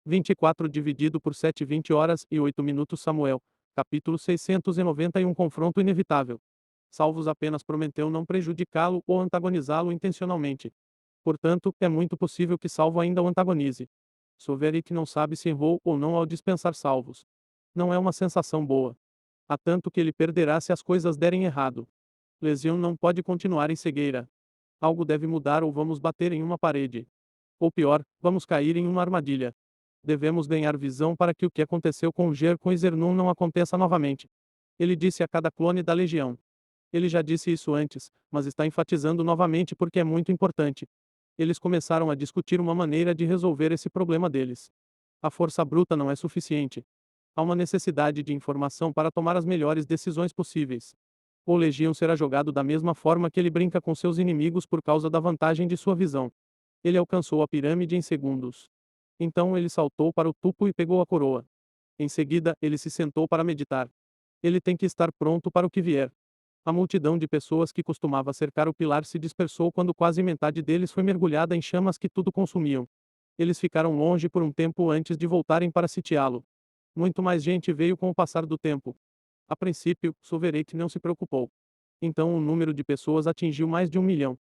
24 dividido por 7 20 horas e 8 minutos Samuel, capítulo 691 Confronto inevitável. Salvos apenas prometeu não prejudicá-lo ou antagonizá-lo intencionalmente. Portanto, é muito possível que Salvo ainda o antagonize. Soverik não sabe se errou ou não ao dispensar Salvos. Não é uma sensação boa. Há tanto que ele perderá se as coisas derem errado. Lesion não pode continuar em cegueira. Algo deve mudar ou vamos bater em uma parede. Ou pior, vamos cair em uma armadilha. Devemos ganhar visão para que o que aconteceu com Ger com Izernum não aconteça novamente. Ele disse a cada clone da Legião. Ele já disse isso antes, mas está enfatizando novamente porque é muito importante. Eles começaram a discutir uma maneira de resolver esse problema deles. A força bruta não é suficiente. Há uma necessidade de informação para tomar as melhores decisões possíveis. O Legião será jogado da mesma forma que ele brinca com seus inimigos por causa da vantagem de sua visão. Ele alcançou a pirâmide em segundos. Então ele saltou para o tupo e pegou a coroa. Em seguida, ele se sentou para meditar. Ele tem que estar pronto para o que vier. A multidão de pessoas que costumava cercar o pilar se dispersou quando quase metade deles foi mergulhada em chamas que tudo consumiam. Eles ficaram longe por um tempo antes de voltarem para sitiá-lo. Muito mais gente veio com o passar do tempo. A princípio, Sovereign não se preocupou. Então o número de pessoas atingiu mais de 1 milhão.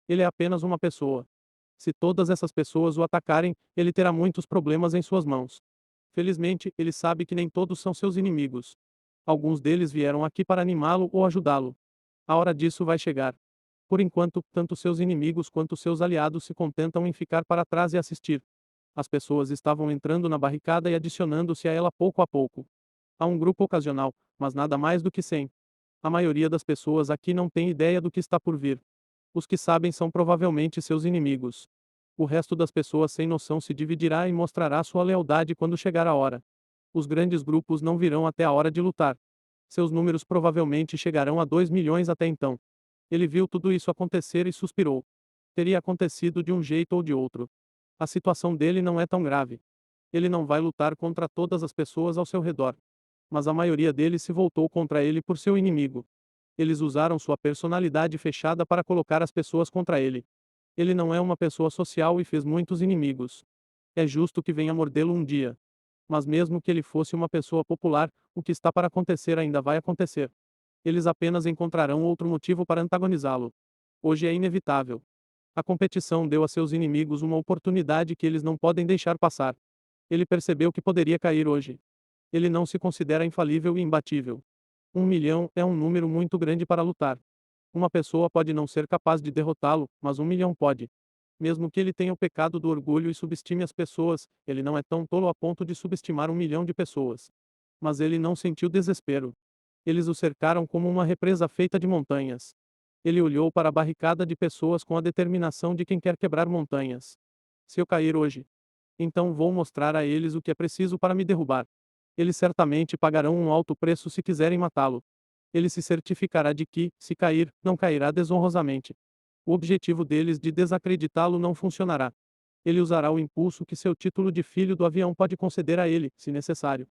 Ele é apenas uma pessoa. Se todas essas pessoas o atacarem, ele terá muitos problemas em suas mãos. Felizmente, ele sabe que nem todos são seus inimigos. Alguns deles vieram aqui para animá-lo ou ajudá-lo. A hora disso vai chegar. Por enquanto, tanto seus inimigos quanto seus aliados se contentam em ficar para trás e assistir. As pessoas estavam entrando na barricada e adicionando-se a ela pouco a pouco. Há um grupo ocasional, mas nada mais do que 100. A maioria das pessoas aqui não tem ideia do que está por vir. Os que sabem são provavelmente seus inimigos. O resto das pessoas sem noção se dividirá e mostrará sua lealdade quando chegar a hora. Os grandes grupos não virão até a hora de lutar. Seus números provavelmente chegarão a 2 milhões até então. Ele viu tudo isso acontecer e suspirou. Teria acontecido de um jeito ou de outro. A situação dele não é tão grave. Ele não vai lutar contra todas as pessoas ao seu redor. Mas a maioria deles se voltou contra ele por seu inimigo. Eles usaram sua personalidade fechada para colocar as pessoas contra ele. Ele não é uma pessoa social e fez muitos inimigos. É justo que venha mordê-lo um dia. Mas mesmo que ele fosse uma pessoa popular, o que está para acontecer ainda vai acontecer. Eles apenas encontrarão outro motivo para antagonizá-lo. Hoje é inevitável. A competição deu a seus inimigos uma oportunidade que eles não podem deixar passar. Ele percebeu que poderia cair hoje. Ele não se considera infalível e imbatível. 1 milhão é um número muito grande para lutar. Uma pessoa pode não ser capaz de derrotá-lo, mas 1 milhão pode. Mesmo que ele tenha o pecado do orgulho e subestime as pessoas, ele não é tão tolo a ponto de subestimar 1 milhão de pessoas. Mas ele não sentiu desespero. Eles o cercaram como uma represa feita de montanhas. Ele olhou para a barricada de pessoas com a determinação de quem quer quebrar montanhas. Se eu cair hoje, então vou mostrar a eles o que é preciso para me derrubar. Eles certamente pagarão um alto preço se quiserem matá-lo. Ele se certificará de que, se cair, não cairá desonrosamente. O objetivo deles de desacreditá-lo não funcionará. Ele usará o impulso que seu título de filho do avião pode conceder a ele, se necessário.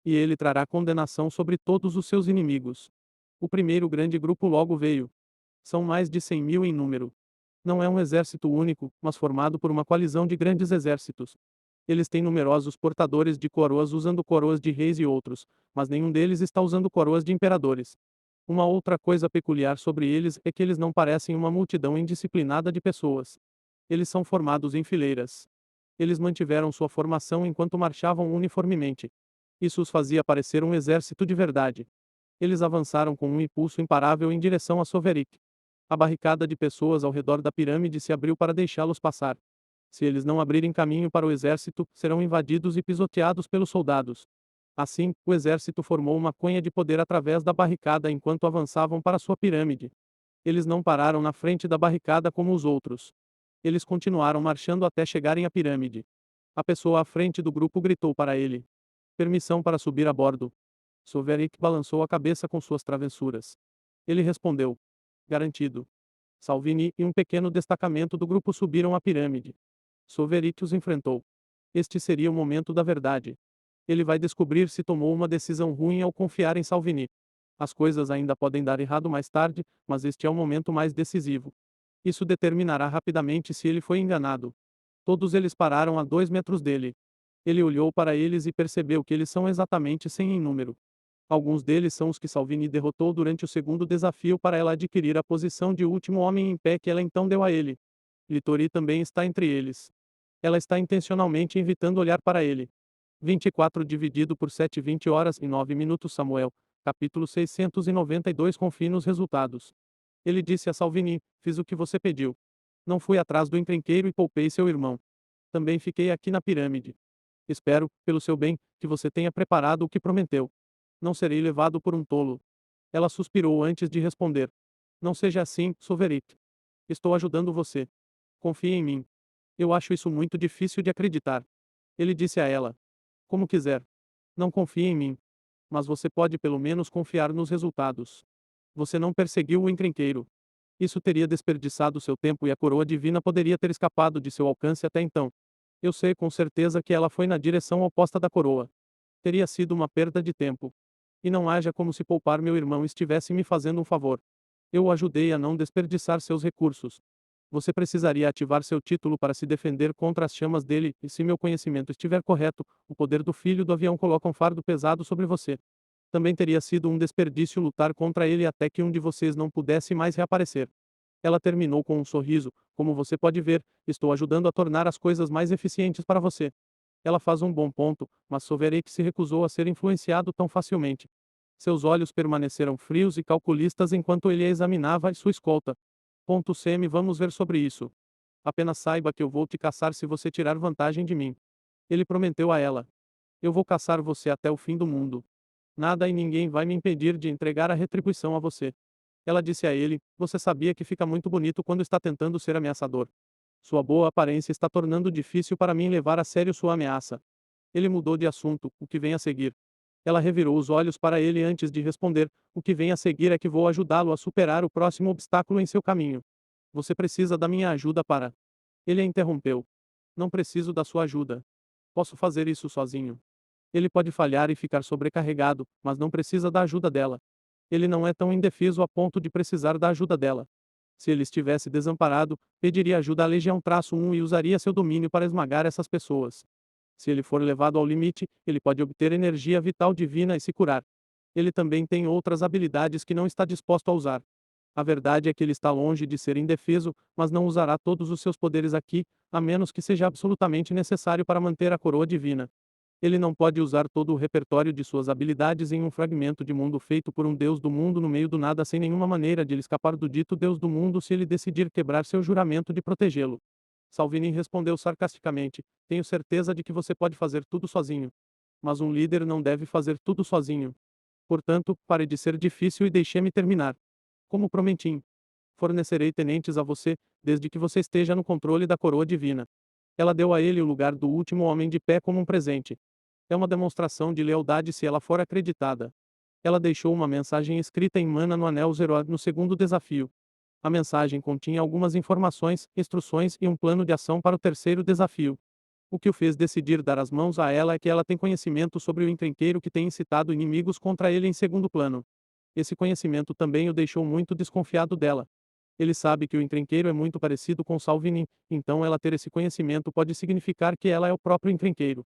E ele trará condenação sobre todos os seus inimigos. O primeiro grande grupo logo veio. São mais de 100 mil em número. Não é um exército único, mas formado por uma coalizão de grandes exércitos. Eles têm numerosos portadores de coroas usando coroas de reis e outros, mas nenhum deles está usando coroas de imperadores. Uma outra coisa peculiar sobre eles é que eles não parecem uma multidão indisciplinada de pessoas. Eles são formados em fileiras. Eles mantiveram sua formação enquanto marchavam uniformemente. Isso os fazia parecer um exército de verdade. Eles avançaram com um impulso imparável em direção a Soverik. A barricada de pessoas ao redor da pirâmide se abriu para deixá-los passar. Se eles não abrirem caminho para o exército, serão invadidos e pisoteados pelos soldados. Assim, o exército formou uma cunha de poder através da barricada enquanto avançavam para sua pirâmide. Eles não pararam na frente da barricada como os outros. Eles continuaram marchando até chegarem à pirâmide. A pessoa à frente do grupo gritou para ele: permissão para subir a bordo. Soverik balançou a cabeça com suas travessuras. Ele respondeu: garantido. Salvini e um pequeno destacamento do grupo subiram a pirâmide. Soverik os enfrentou. Este seria o momento da verdade. Ele vai descobrir se tomou uma decisão ruim ao confiar em Salvini. As coisas ainda podem dar errado mais tarde, mas este é o momento mais decisivo. Isso determinará rapidamente se ele foi enganado. Todos eles pararam a 2 metros dele. Ele olhou para eles e percebeu que eles são exatamente 100 em número. Alguns deles são os que Salvini derrotou durante o segundo desafio para ela adquirir a posição de último homem em pé que ela então deu a ele. Litori também está entre eles. Ela está intencionalmente evitando olhar para ele. 24 dividido por 7 20 horas e 9 minutos Samuel, capítulo 692. Confie nos resultados. Ele disse a Salvini, fiz o que você pediu. Não fui atrás do encrenqueiro e poupei seu irmão. Também fiquei aqui na pirâmide. Espero, pelo seu bem, que você tenha preparado o que prometeu. Não serei levado por um tolo. Ela suspirou antes de responder. Não seja assim, Soverit. Estou ajudando você. Confie em mim. Eu acho isso muito difícil de acreditar. Ele disse a ela. Como quiser. Não confie em mim. Mas você pode pelo menos confiar nos resultados. Você não perseguiu o encrenqueiro. Isso teria desperdiçado seu tempo e a coroa divina poderia ter escapado de seu alcance até então. Eu sei com certeza que ela foi na direção oposta da coroa. Teria sido uma perda de tempo. E não haja como se poupar meu irmão estivesse me fazendo um favor. Eu o ajudei a não desperdiçar seus recursos. Você precisaria ativar seu título para se defender contra as chamas dele, e se meu conhecimento estiver correto, o poder do filho do avião coloca um fardo pesado sobre você. Também teria sido um desperdício lutar contra ele até que um de vocês não pudesse mais reaparecer. Ela terminou com um sorriso, como você pode ver, estou ajudando a tornar as coisas mais eficientes para você. Ela faz um bom ponto, mas Sovereign se recusou a ser influenciado tão facilmente. Seus olhos permaneceram frios e calculistas enquanto ele a examinava e sua escolta. Ponto CM Vamos ver sobre isso. Apenas saiba que eu vou te caçar se você tirar vantagem de mim. Ele prometeu a ela. Eu vou caçar você até o fim do mundo. Nada e ninguém vai me impedir de entregar a retribuição a você. Ela disse a ele, você sabia que fica muito bonito quando está tentando ser ameaçador. Sua boa aparência está tornando difícil para mim levar a sério sua ameaça. Ele mudou de assunto, o que vem a seguir. Ela revirou os olhos para ele antes de responder, o que vem a seguir é que vou ajudá-lo a superar o próximo obstáculo em seu caminho. Você precisa da minha ajuda para. Ele a interrompeu. Não preciso da sua ajuda. Posso fazer isso sozinho. Ele pode falhar e ficar sobrecarregado, mas não precisa da ajuda dela. Ele não é tão indefeso a ponto de precisar da ajuda dela. Se ele estivesse desamparado, pediria ajuda à Legião-1 e usaria seu domínio para esmagar essas pessoas. Se ele for levado ao limite, ele pode obter energia vital divina e se curar. Ele também tem outras habilidades que não está disposto a usar. A verdade é que ele está longe de ser indefeso, mas não usará todos os seus poderes aqui, a menos que seja absolutamente necessário para manter a coroa divina. Ele não pode usar todo o repertório de suas habilidades em um fragmento de mundo feito por um deus do mundo no meio do nada sem nenhuma maneira de ele escapar do dito deus do mundo se ele decidir quebrar seu juramento de protegê-lo. Salvini respondeu sarcasticamente, tenho certeza de que você pode fazer tudo sozinho. Mas um líder não deve fazer tudo sozinho. Portanto, pare de ser difícil e deixe-me terminar. Como prometi, fornecerei tenentes a você, desde que você esteja no controle da coroa divina. Ela deu a ele o lugar do último homem de pé como um presente. É uma demonstração de lealdade se ela for acreditada. Ela deixou uma mensagem escrita em mana no anel Zerod no segundo desafio. A mensagem continha algumas informações, instruções e um plano de ação para o terceiro desafio. O que o fez decidir dar as mãos a ela é que ela tem conhecimento sobre o encrenqueiro que tem incitado inimigos contra ele em segundo plano. Esse conhecimento também o deixou muito desconfiado dela. Ele sabe que o encrenqueiro é muito parecido com Salvini, então ela ter esse conhecimento pode significar que ela é o próprio encrenqueiro.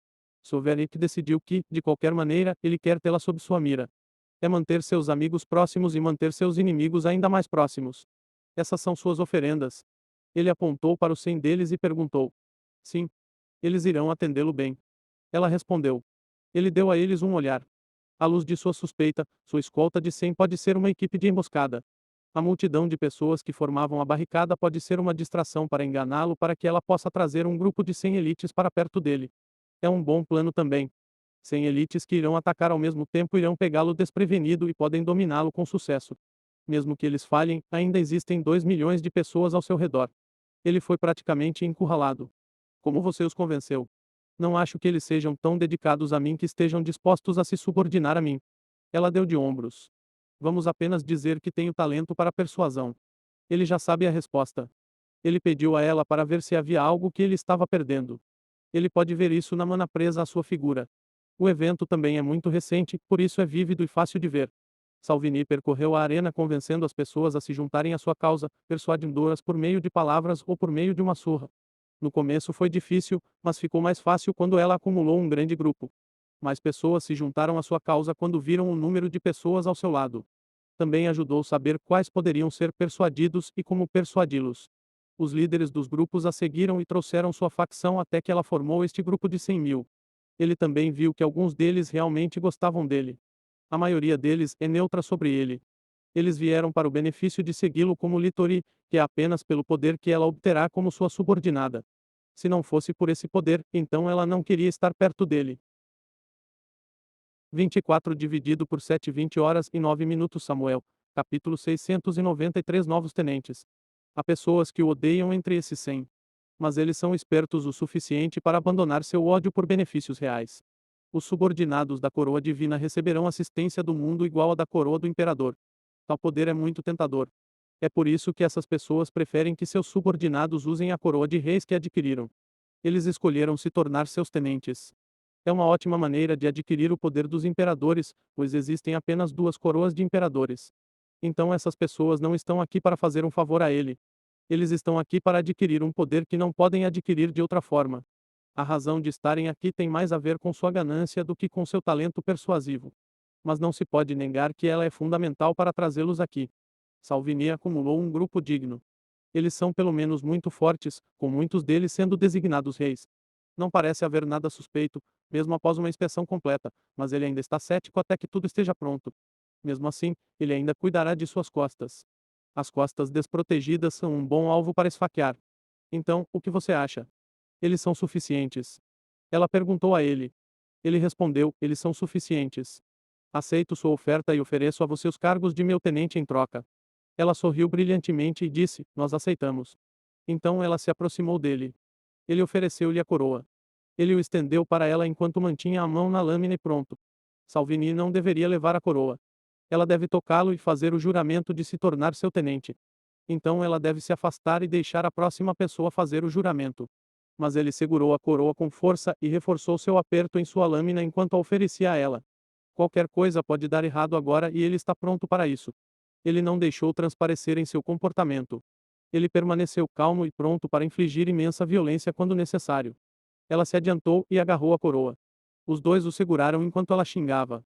Sovereign decidiu que, de qualquer maneira, ele quer tê-la sob sua mira. É manter seus amigos próximos e manter seus inimigos ainda mais próximos. Essas são suas oferendas. Ele apontou para os 100 deles e perguntou. Sim. Eles irão atendê-lo bem. Ela respondeu. Ele deu a eles um olhar. À luz de sua suspeita, sua escolta de 100 pode ser uma equipe de emboscada. A multidão de pessoas que formavam a barricada pode ser uma distração para enganá-lo para que ela possa trazer um grupo de 100 elites para perto dele. É um bom plano também. 100 elites que irão atacar ao mesmo tempo irão pegá-lo desprevenido e podem dominá-lo com sucesso. Mesmo que eles falhem, ainda existem 2 milhões de pessoas ao seu redor. Ele foi praticamente encurralado. Como você os convenceu? Não acho que eles sejam tão dedicados a mim que estejam dispostos a se subordinar a mim. Ela deu de ombros. Vamos apenas dizer que tenho talento para persuasão. Ele já sabe a resposta. Ele pediu a ela para ver se havia algo que ele estava perdendo. Ele pode ver isso na mana presa à sua figura. O evento também é muito recente, por isso é vívido e fácil de ver. Salvini percorreu a arena convencendo as pessoas a se juntarem à sua causa, persuadindo-as por meio de palavras ou por meio de uma surra. No começo foi difícil, mas ficou mais fácil quando ela acumulou um grande grupo. Mais pessoas se juntaram à sua causa quando viram o número de pessoas ao seu lado. Também ajudou saber quais poderiam ser persuadidos e como persuadi-los. Os líderes dos grupos a seguiram e trouxeram sua facção até que ela formou este grupo de 100.000. Ele também viu que alguns deles realmente gostavam dele. A maioria deles é neutra sobre ele. Eles vieram para o benefício de segui-lo como Litori, que é apenas pelo poder que ela obterá como sua subordinada. Se não fosse por esse poder, então ela não queria estar perto dele. 24 dividido por 7 20 horas e 9 minutos Samuel, capítulo 693 Novos tenentes. Há pessoas que o odeiam entre esses 100. Mas eles são espertos o suficiente para abandonar seu ódio por benefícios reais. Os subordinados da coroa divina receberão assistência do mundo igual à da coroa do imperador. Tal poder é muito tentador. É por isso que essas pessoas preferem que seus subordinados usem a coroa de reis que adquiriram. Eles escolheram se tornar seus tenentes. É uma ótima maneira de adquirir o poder dos imperadores, pois existem apenas duas coroas de imperadores. Então essas pessoas não estão aqui para fazer um favor a ele. Eles estão aqui para adquirir um poder que não podem adquirir de outra forma. A razão de estarem aqui tem mais a ver com sua ganância do que com seu talento persuasivo. Mas não se pode negar que ela é fundamental para trazê-los aqui. Salvini acumulou um grupo digno. Eles são pelo menos muito fortes, com muitos deles sendo designados reis. Não parece haver nada suspeito, mesmo após uma inspeção completa, mas ele ainda está cético até que tudo esteja pronto. Mesmo assim, ele ainda cuidará de suas costas. As costas desprotegidas são um bom alvo para esfaquear. Então, o que você acha? Eles são suficientes? Ela perguntou a ele. Ele respondeu: eles são suficientes. Aceito sua oferta e ofereço a você os cargos de meu tenente em troca. Ela sorriu brilhantemente e disse: nós aceitamos. Então ela se aproximou dele. Ele ofereceu-lhe a coroa. Ele o estendeu para ela enquanto mantinha a mão na lâmina e pronto. Salvini não deveria levar a coroa. Ela deve tocá-lo e fazer o juramento de se tornar seu tenente. Então ela deve se afastar e deixar a próxima pessoa fazer o juramento. Mas ele segurou a coroa com força e reforçou seu aperto em sua lâmina enquanto a oferecia a ela. Qualquer coisa pode dar errado agora e ele está pronto para isso. Ele não deixou transparecer em seu comportamento. Ele permaneceu calmo e pronto para infligir imensa violência quando necessário. Ela se adiantou e agarrou a coroa. Os dois o seguraram enquanto ela xingava.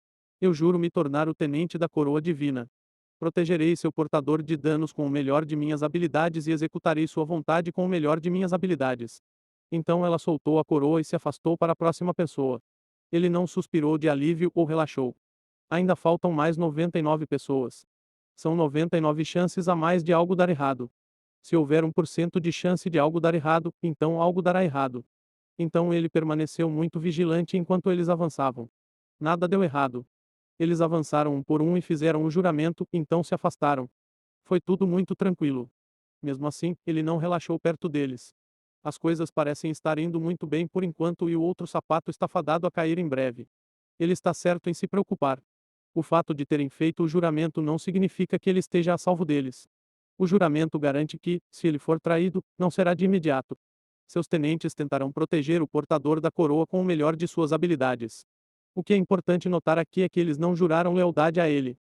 Eu juro me tornar o tenente da coroa divina. Protegerei seu portador de danos com o melhor de minhas habilidades e executarei sua vontade com o melhor de minhas habilidades. Então ela soltou a coroa e se afastou para a próxima pessoa. Ele não suspirou de alívio ou relaxou. Ainda faltam mais 99 pessoas. São 99 chances a mais de algo dar errado. Se houver 1% de chance de algo dar errado, então algo dará errado. Então ele permaneceu muito vigilante enquanto eles avançavam. Nada deu errado. Eles avançaram um por um e fizeram o juramento, então se afastaram. Foi tudo muito tranquilo. Mesmo assim, ele não relaxou perto deles. As coisas parecem estar indo muito bem por enquanto e o outro sapato está fadado a cair em breve. Ele está certo em se preocupar. O fato de terem feito o juramento não significa que ele esteja a salvo deles. O juramento garante que, se ele for traído, não será de imediato. Seus tenentes tentarão proteger o portador da coroa com o melhor de suas habilidades. O que é importante notar aqui é que eles não juraram lealdade a ele.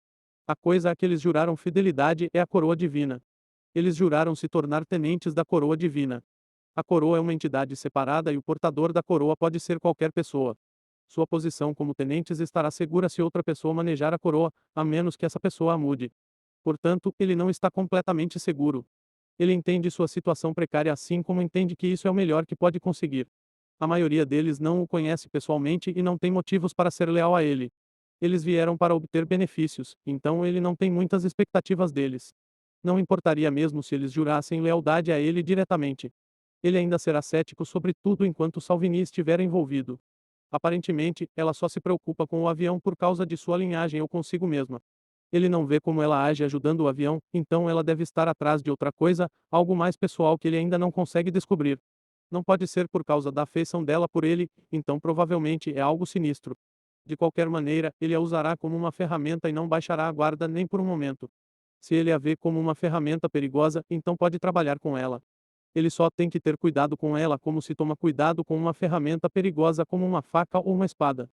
A coisa a que eles juraram fidelidade é a coroa divina. Eles juraram se tornar tenentes da coroa divina. A coroa é uma entidade separada e o portador da coroa pode ser qualquer pessoa. Sua posição como tenentes estará segura se outra pessoa manejar a coroa, a menos que essa pessoa a mude. Portanto, ele não está completamente seguro. Ele entende sua situação precária assim como entende que isso é o melhor que pode conseguir. A maioria deles não o conhece pessoalmente e não tem motivos para ser leal a ele. Eles vieram para obter benefícios, então ele não tem muitas expectativas deles. Não importaria mesmo se eles jurassem lealdade a ele diretamente. Ele ainda será cético sobre tudo enquanto Salvini estiver envolvido. Aparentemente, ela só se preocupa com o avião por causa de sua linhagem ou consigo mesma. Ele não vê como ela age ajudando o avião, então ela deve estar atrás de outra coisa, algo mais pessoal que ele ainda não consegue descobrir. Não pode ser por causa da afeição dela por ele, então provavelmente é algo sinistro. De qualquer maneira, ele a usará como uma ferramenta e não baixará a guarda nem por um momento. Se ele a vê como uma ferramenta perigosa, então pode trabalhar com ela. Ele só tem que ter cuidado com ela como se toma cuidado com uma ferramenta perigosa como uma faca ou uma espada.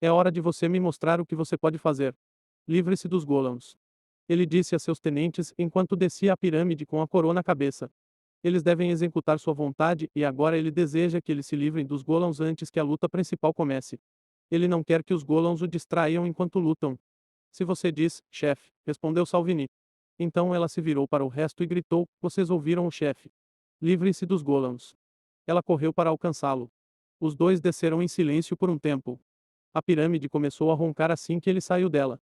É hora de você me mostrar o que você pode fazer. Livre-se dos golems. Ele disse a seus tenentes enquanto descia a pirâmide com a coroa na cabeça. Eles devem executar sua vontade, e agora ele deseja que eles se livrem dos Golans antes que a luta principal comece. Ele não quer que os Golans o distraiam enquanto lutam. Se você diz, chefe, respondeu Salvini. Então ela se virou para o resto e gritou, vocês ouviram o chefe. Livrem-se dos Golans. Ela correu para alcançá-lo. Os dois desceram em silêncio por um tempo. A pirâmide começou a roncar assim que ele saiu dela.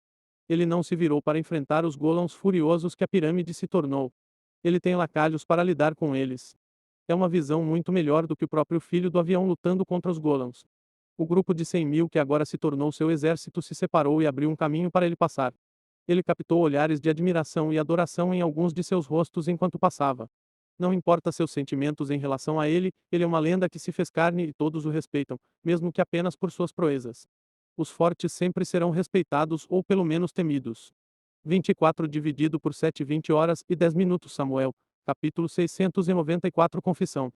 Ele não se virou para enfrentar os Golans furiosos que a pirâmide se tornou. Ele tem lacalhos para lidar com eles. É uma visão muito melhor do que o próprio filho do avião lutando contra os Golans. O grupo de 100.000 que agora se tornou seu exército se separou e abriu um caminho para ele passar. Ele captou olhares de admiração e adoração em alguns de seus rostos enquanto passava. Não importa seus sentimentos em relação a ele, ele é uma lenda que se fez carne e todos o respeitam, mesmo que apenas por suas proezas. Os fortes sempre serão respeitados ou pelo menos temidos. 24 dividido por 7 20 horas e 10 minutos Samuel, capítulo 694 Confissão.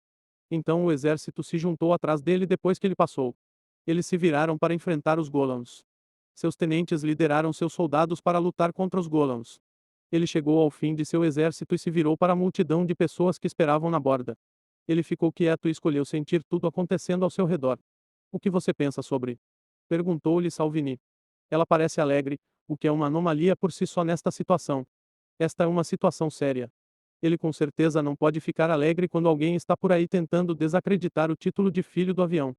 Então o exército se juntou atrás dele depois que ele passou. Eles se viraram para enfrentar os Golans. Seus tenentes lideraram seus soldados para lutar contra os Golans. Ele chegou ao fim de seu exército e se virou para a multidão de pessoas que esperavam na borda. Ele ficou quieto e escolheu sentir tudo acontecendo ao seu redor. O que você pensa sobre? Perguntou-lhe Salvini. Ela parece alegre, o que é uma anomalia por si só nesta situação. Esta é uma situação séria. Ele com certeza não pode ficar alegre quando alguém está por aí tentando desacreditar o título de filho do avião.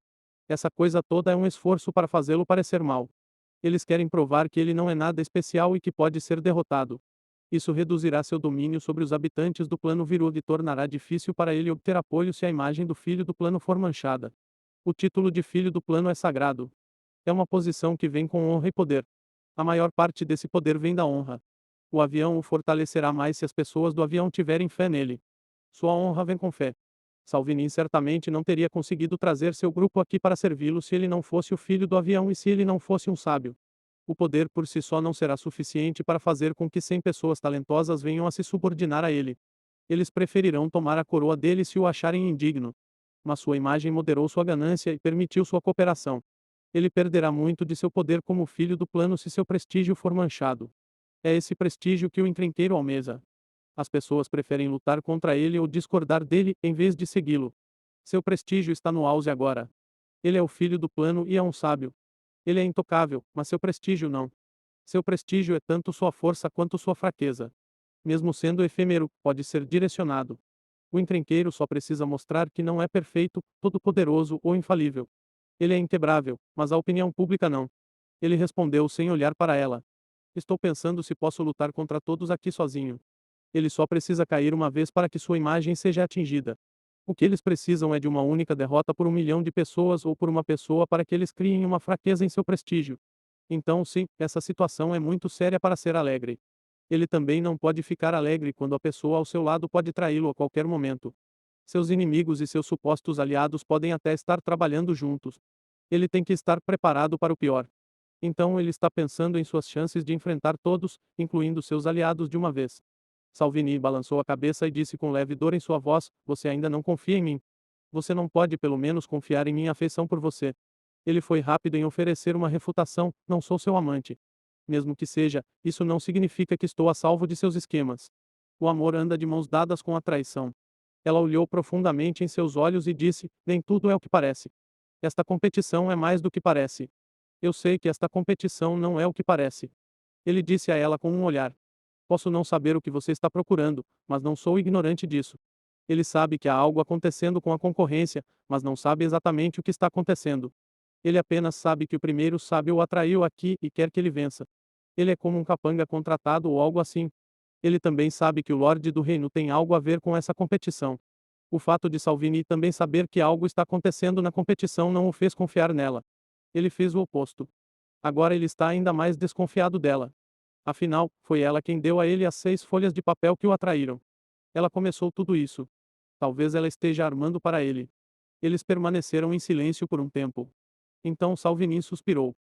Essa coisa toda é um esforço para fazê-lo parecer mal. Eles querem provar que ele não é nada especial e que pode ser derrotado. Isso reduzirá seu domínio sobre os habitantes do plano Virud e tornará difícil para ele obter apoio se a imagem do filho do plano for manchada. O título de filho do plano é sagrado. É uma posição que vem com honra e poder. A maior parte desse poder vem da honra. O avião o fortalecerá mais se as pessoas do avião tiverem fé nele. Sua honra vem com fé. Salvini certamente não teria conseguido trazer seu grupo aqui para servi-lo se ele não fosse o filho do avião e se ele não fosse um sábio. O poder por si só não será suficiente para fazer com que 100 pessoas talentosas venham a se subordinar a ele. Eles preferirão tomar a coroa dele se o acharem indigno. Mas sua imagem moderou sua ganância e permitiu sua cooperação. Ele perderá muito de seu poder como filho do plano se seu prestígio for manchado. É esse prestígio que o encrenqueiro almeja. As pessoas preferem lutar contra ele ou discordar dele, em vez de segui-lo. Seu prestígio está no auge agora. Ele é o filho do plano e é um sábio. Ele é intocável, mas seu prestígio não. Seu prestígio é tanto sua força quanto sua fraqueza. Mesmo sendo efêmero, pode ser direcionado. O encrenqueiro só precisa mostrar que não é perfeito, todo-poderoso ou infalível. Ele é inquebrável, mas a opinião pública não. Ele respondeu sem olhar para ela. Estou pensando se posso lutar contra todos aqui sozinho. Ele só precisa cair uma vez para que sua imagem seja atingida. O que eles precisam é de uma única derrota por 1 milhão de pessoas ou por uma pessoa para que eles criem uma fraqueza em seu prestígio. Então, sim, essa situação é muito séria para ser alegre. Ele também não pode ficar alegre quando a pessoa ao seu lado pode traí-lo a qualquer momento. Seus inimigos e seus supostos aliados podem até estar trabalhando juntos. Ele tem que estar preparado para o pior. Então ele está pensando em suas chances de enfrentar todos, incluindo seus aliados de uma vez. Salvini balançou a cabeça e disse com leve dor em sua voz: Você ainda não confia em mim. Você não pode pelo menos confiar em minha afeição por você. Ele foi rápido em oferecer uma refutação: Não sou seu amante. Mesmo que seja, isso não significa que estou a salvo de seus esquemas. O amor anda de mãos dadas com a traição. Ela olhou profundamente em seus olhos e disse: Nem tudo é o que parece. Esta competição é mais do que parece. Eu sei que esta competição não é o que parece. Ele disse a ela com um olhar. Posso não saber o que você está procurando, mas não sou ignorante disso. Ele sabe que há algo acontecendo com a concorrência, mas não sabe exatamente o que está acontecendo. Ele apenas sabe que o primeiro sábio o atraiu aqui e quer que ele vença. Ele é como um capanga contratado ou algo assim. Ele também sabe que o Lorde do Reino tem algo a ver com essa competição. O fato de Salvini também saber que algo está acontecendo na competição não o fez confiar nela. Ele fez o oposto. Agora ele está ainda mais desconfiado dela. Afinal, foi ela quem deu a ele as 6 folhas de papel que o atraíram. Ela começou tudo isso. Talvez ela esteja armando para ele. Eles permaneceram em silêncio por um tempo. Então Salvini suspirou.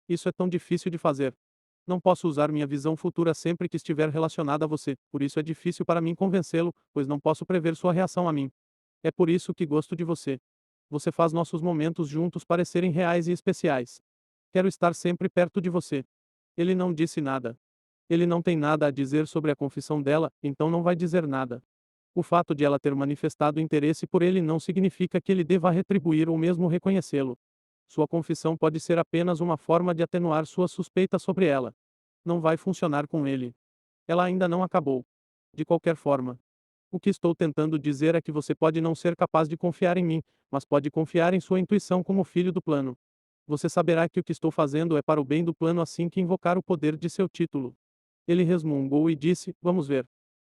Isso é tão difícil de fazer. Não posso usar minha visão futura sempre que estiver relacionada a você, por isso é difícil para mim convencê-lo, pois não posso prever sua reação a mim. É por isso que gosto de você. Você faz nossos momentos juntos parecerem reais e especiais. Quero estar sempre perto de você. Ele não disse nada. Ele não tem nada a dizer sobre a confissão dela, então não vai dizer nada. O fato de ela ter manifestado interesse por ele não significa que ele deva retribuir ou mesmo reconhecê-lo. Sua confissão pode ser apenas uma forma de atenuar sua suspeita sobre ela. Não vai funcionar com ele. Ela ainda não acabou. De qualquer forma, o que estou tentando dizer é que você pode não ser capaz de confiar em mim, mas pode confiar em sua intuição como filho do plano. Você saberá que o que estou fazendo é para o bem do plano assim que invocar o poder de seu título. Ele resmungou e disse: Vamos ver.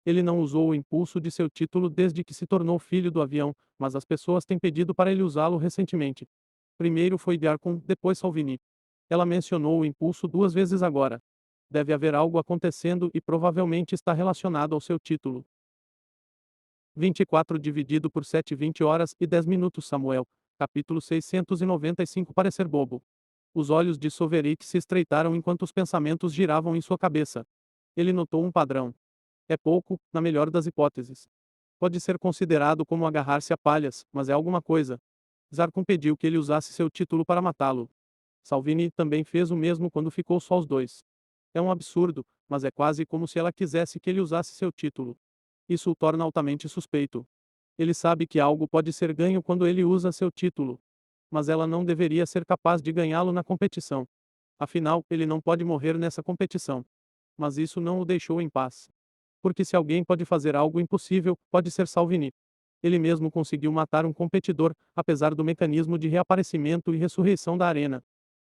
Ele não usou o impulso de seu título desde que se tornou filho do avião, mas as pessoas têm pedido para ele usá-lo recentemente. Primeiro foi Diarcon, depois Salvini. Ela mencionou o impulso 2 vezes agora. Deve haver algo acontecendo e provavelmente está relacionado ao seu título. 24 dividido por 7 20 horas e 10 minutos Samuel. Capítulo 695 Parecer bobo. Os olhos de Soverit se estreitaram enquanto os pensamentos giravam em sua cabeça. Ele notou um padrão. É pouco, na melhor das hipóteses. Pode ser considerado como agarrar-se a palhas, mas é alguma coisa. Zarkon pediu que ele usasse seu título para matá-lo. Salvini também fez o mesmo quando ficou só os dois. É um absurdo, mas é quase como se ela quisesse que ele usasse seu título. Isso o torna altamente suspeito. Ele sabe que algo pode ser ganho quando ele usa seu título. Mas ela não deveria ser capaz de ganhá-lo na competição. Afinal, ele não pode morrer nessa competição. Mas isso não o deixou em paz. Porque se alguém pode fazer algo impossível, pode ser Salvini. Ele mesmo conseguiu matar um competidor, apesar do mecanismo de reaparecimento e ressurreição da arena.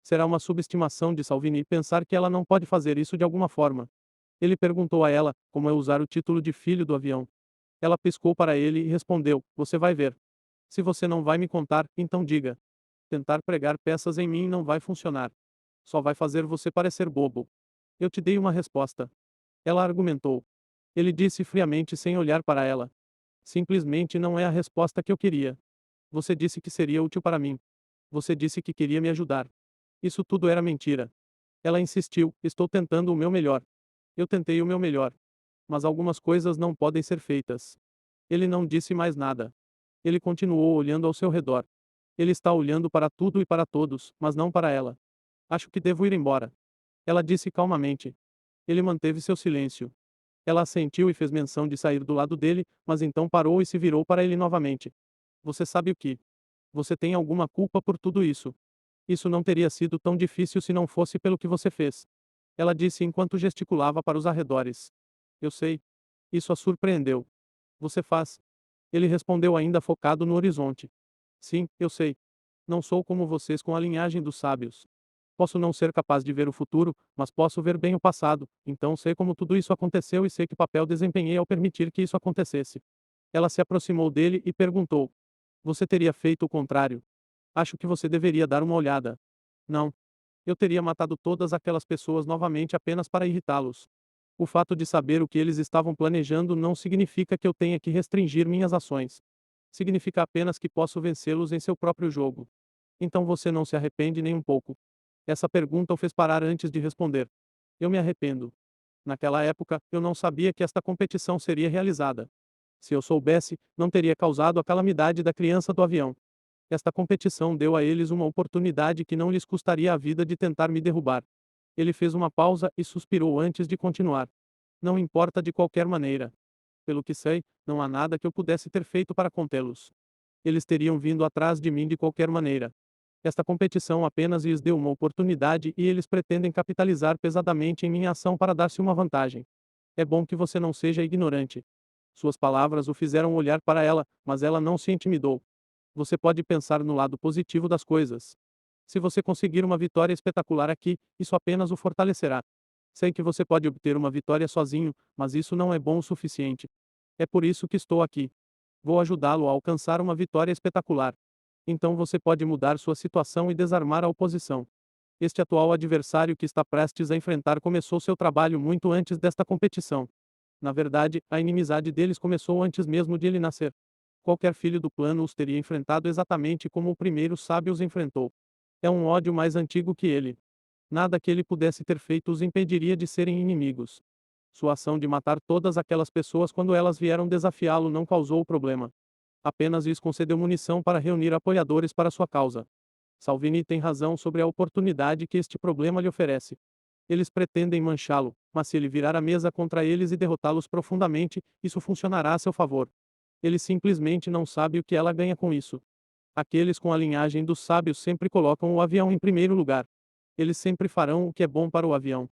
Será uma subestimação de Salvini pensar que ela não pode fazer isso de alguma forma. Ele perguntou a ela, como é usar o título de filho do avião. Ela piscou para ele e respondeu, você vai ver. Se você não vai me contar, então diga. Tentar pregar peças em mim não vai funcionar. Só vai fazer você parecer bobo. Eu te dei uma resposta. Ela argumentou. Ele disse friamente sem olhar para ela. Simplesmente não é a resposta que eu queria. Você disse que seria útil para mim. Você disse que queria me ajudar. Isso tudo era mentira. Ela insistiu, estou tentando o meu melhor. Eu tentei o meu melhor. Mas algumas coisas não podem ser feitas. Ele não disse mais nada. Ele continuou olhando ao seu redor. Ele está olhando para tudo e para todos, mas não para ela. Acho que devo ir embora. Ela disse calmamente. Ele manteve seu silêncio. Ela assentiu e fez menção de sair do lado dele, mas então parou e se virou para ele novamente. Você sabe o que? Você tem alguma culpa por tudo isso. Isso não teria sido tão difícil se não fosse pelo que você fez. Ela disse enquanto gesticulava para os arredores. Eu sei. Isso a surpreendeu. Você faz. Ele respondeu ainda focado no horizonte. Sim, eu sei. Não sou como vocês com a linhagem dos sábios. Posso não ser capaz de ver o futuro, mas posso ver bem o passado, então sei como tudo isso aconteceu e sei que papel desempenhei ao permitir que isso acontecesse. Ela se aproximou dele e perguntou: Você teria feito o contrário? Acho que você deveria dar uma olhada. Não. Eu teria matado todas aquelas pessoas novamente apenas para irritá-los. O fato de saber o que eles estavam planejando não significa que eu tenha que restringir minhas ações. Significa apenas que posso vencê-los em seu próprio jogo. Então você não se arrepende nem um pouco. Essa pergunta o fez parar antes de responder. Eu me arrependo. Naquela época, eu não sabia que esta competição seria realizada. Se eu soubesse, não teria causado a calamidade da criança do avião. Esta competição deu a eles uma oportunidade que não lhes custaria a vida de tentar me derrubar. Ele fez uma pausa e suspirou antes de continuar. Não importa de qualquer maneira. Pelo que sei, não há nada que eu pudesse ter feito para contê-los. Eles teriam vindo atrás de mim de qualquer maneira. Esta competição apenas lhes deu uma oportunidade e eles pretendem capitalizar pesadamente em minha ação para dar-se uma vantagem. É bom que você não seja ignorante. Suas palavras o fizeram olhar para ela, mas ela não se intimidou. Você pode pensar no lado positivo das coisas. Se você conseguir uma vitória espetacular aqui, isso apenas o fortalecerá. Sei que você pode obter uma vitória sozinho, mas isso não é bom o suficiente. É por isso que estou aqui. Vou ajudá-lo a alcançar uma vitória espetacular. Então você pode mudar sua situação e desarmar a oposição. Este atual adversário que está prestes a enfrentar começou seu trabalho muito antes desta competição. Na verdade, a inimizade deles começou antes mesmo de ele nascer. Qualquer filho do plano os teria enfrentado exatamente como o primeiro sábio os enfrentou. É um ódio mais antigo que ele. Nada que ele pudesse ter feito os impediria de serem inimigos. Sua ação de matar todas aquelas pessoas quando elas vieram desafiá-lo não causou o problema. Apenas lhes concedeu munição para reunir apoiadores para sua causa. Salvini tem razão sobre a oportunidade que este problema lhe oferece. Eles pretendem manchá-lo, mas se ele virar a mesa contra eles e derrotá-los profundamente, isso funcionará a seu favor. Ele simplesmente não sabe o que ela ganha com isso. Aqueles com a linhagem dos sábios sempre colocam o avião em primeiro lugar. Eles sempre farão o que é bom para o avião.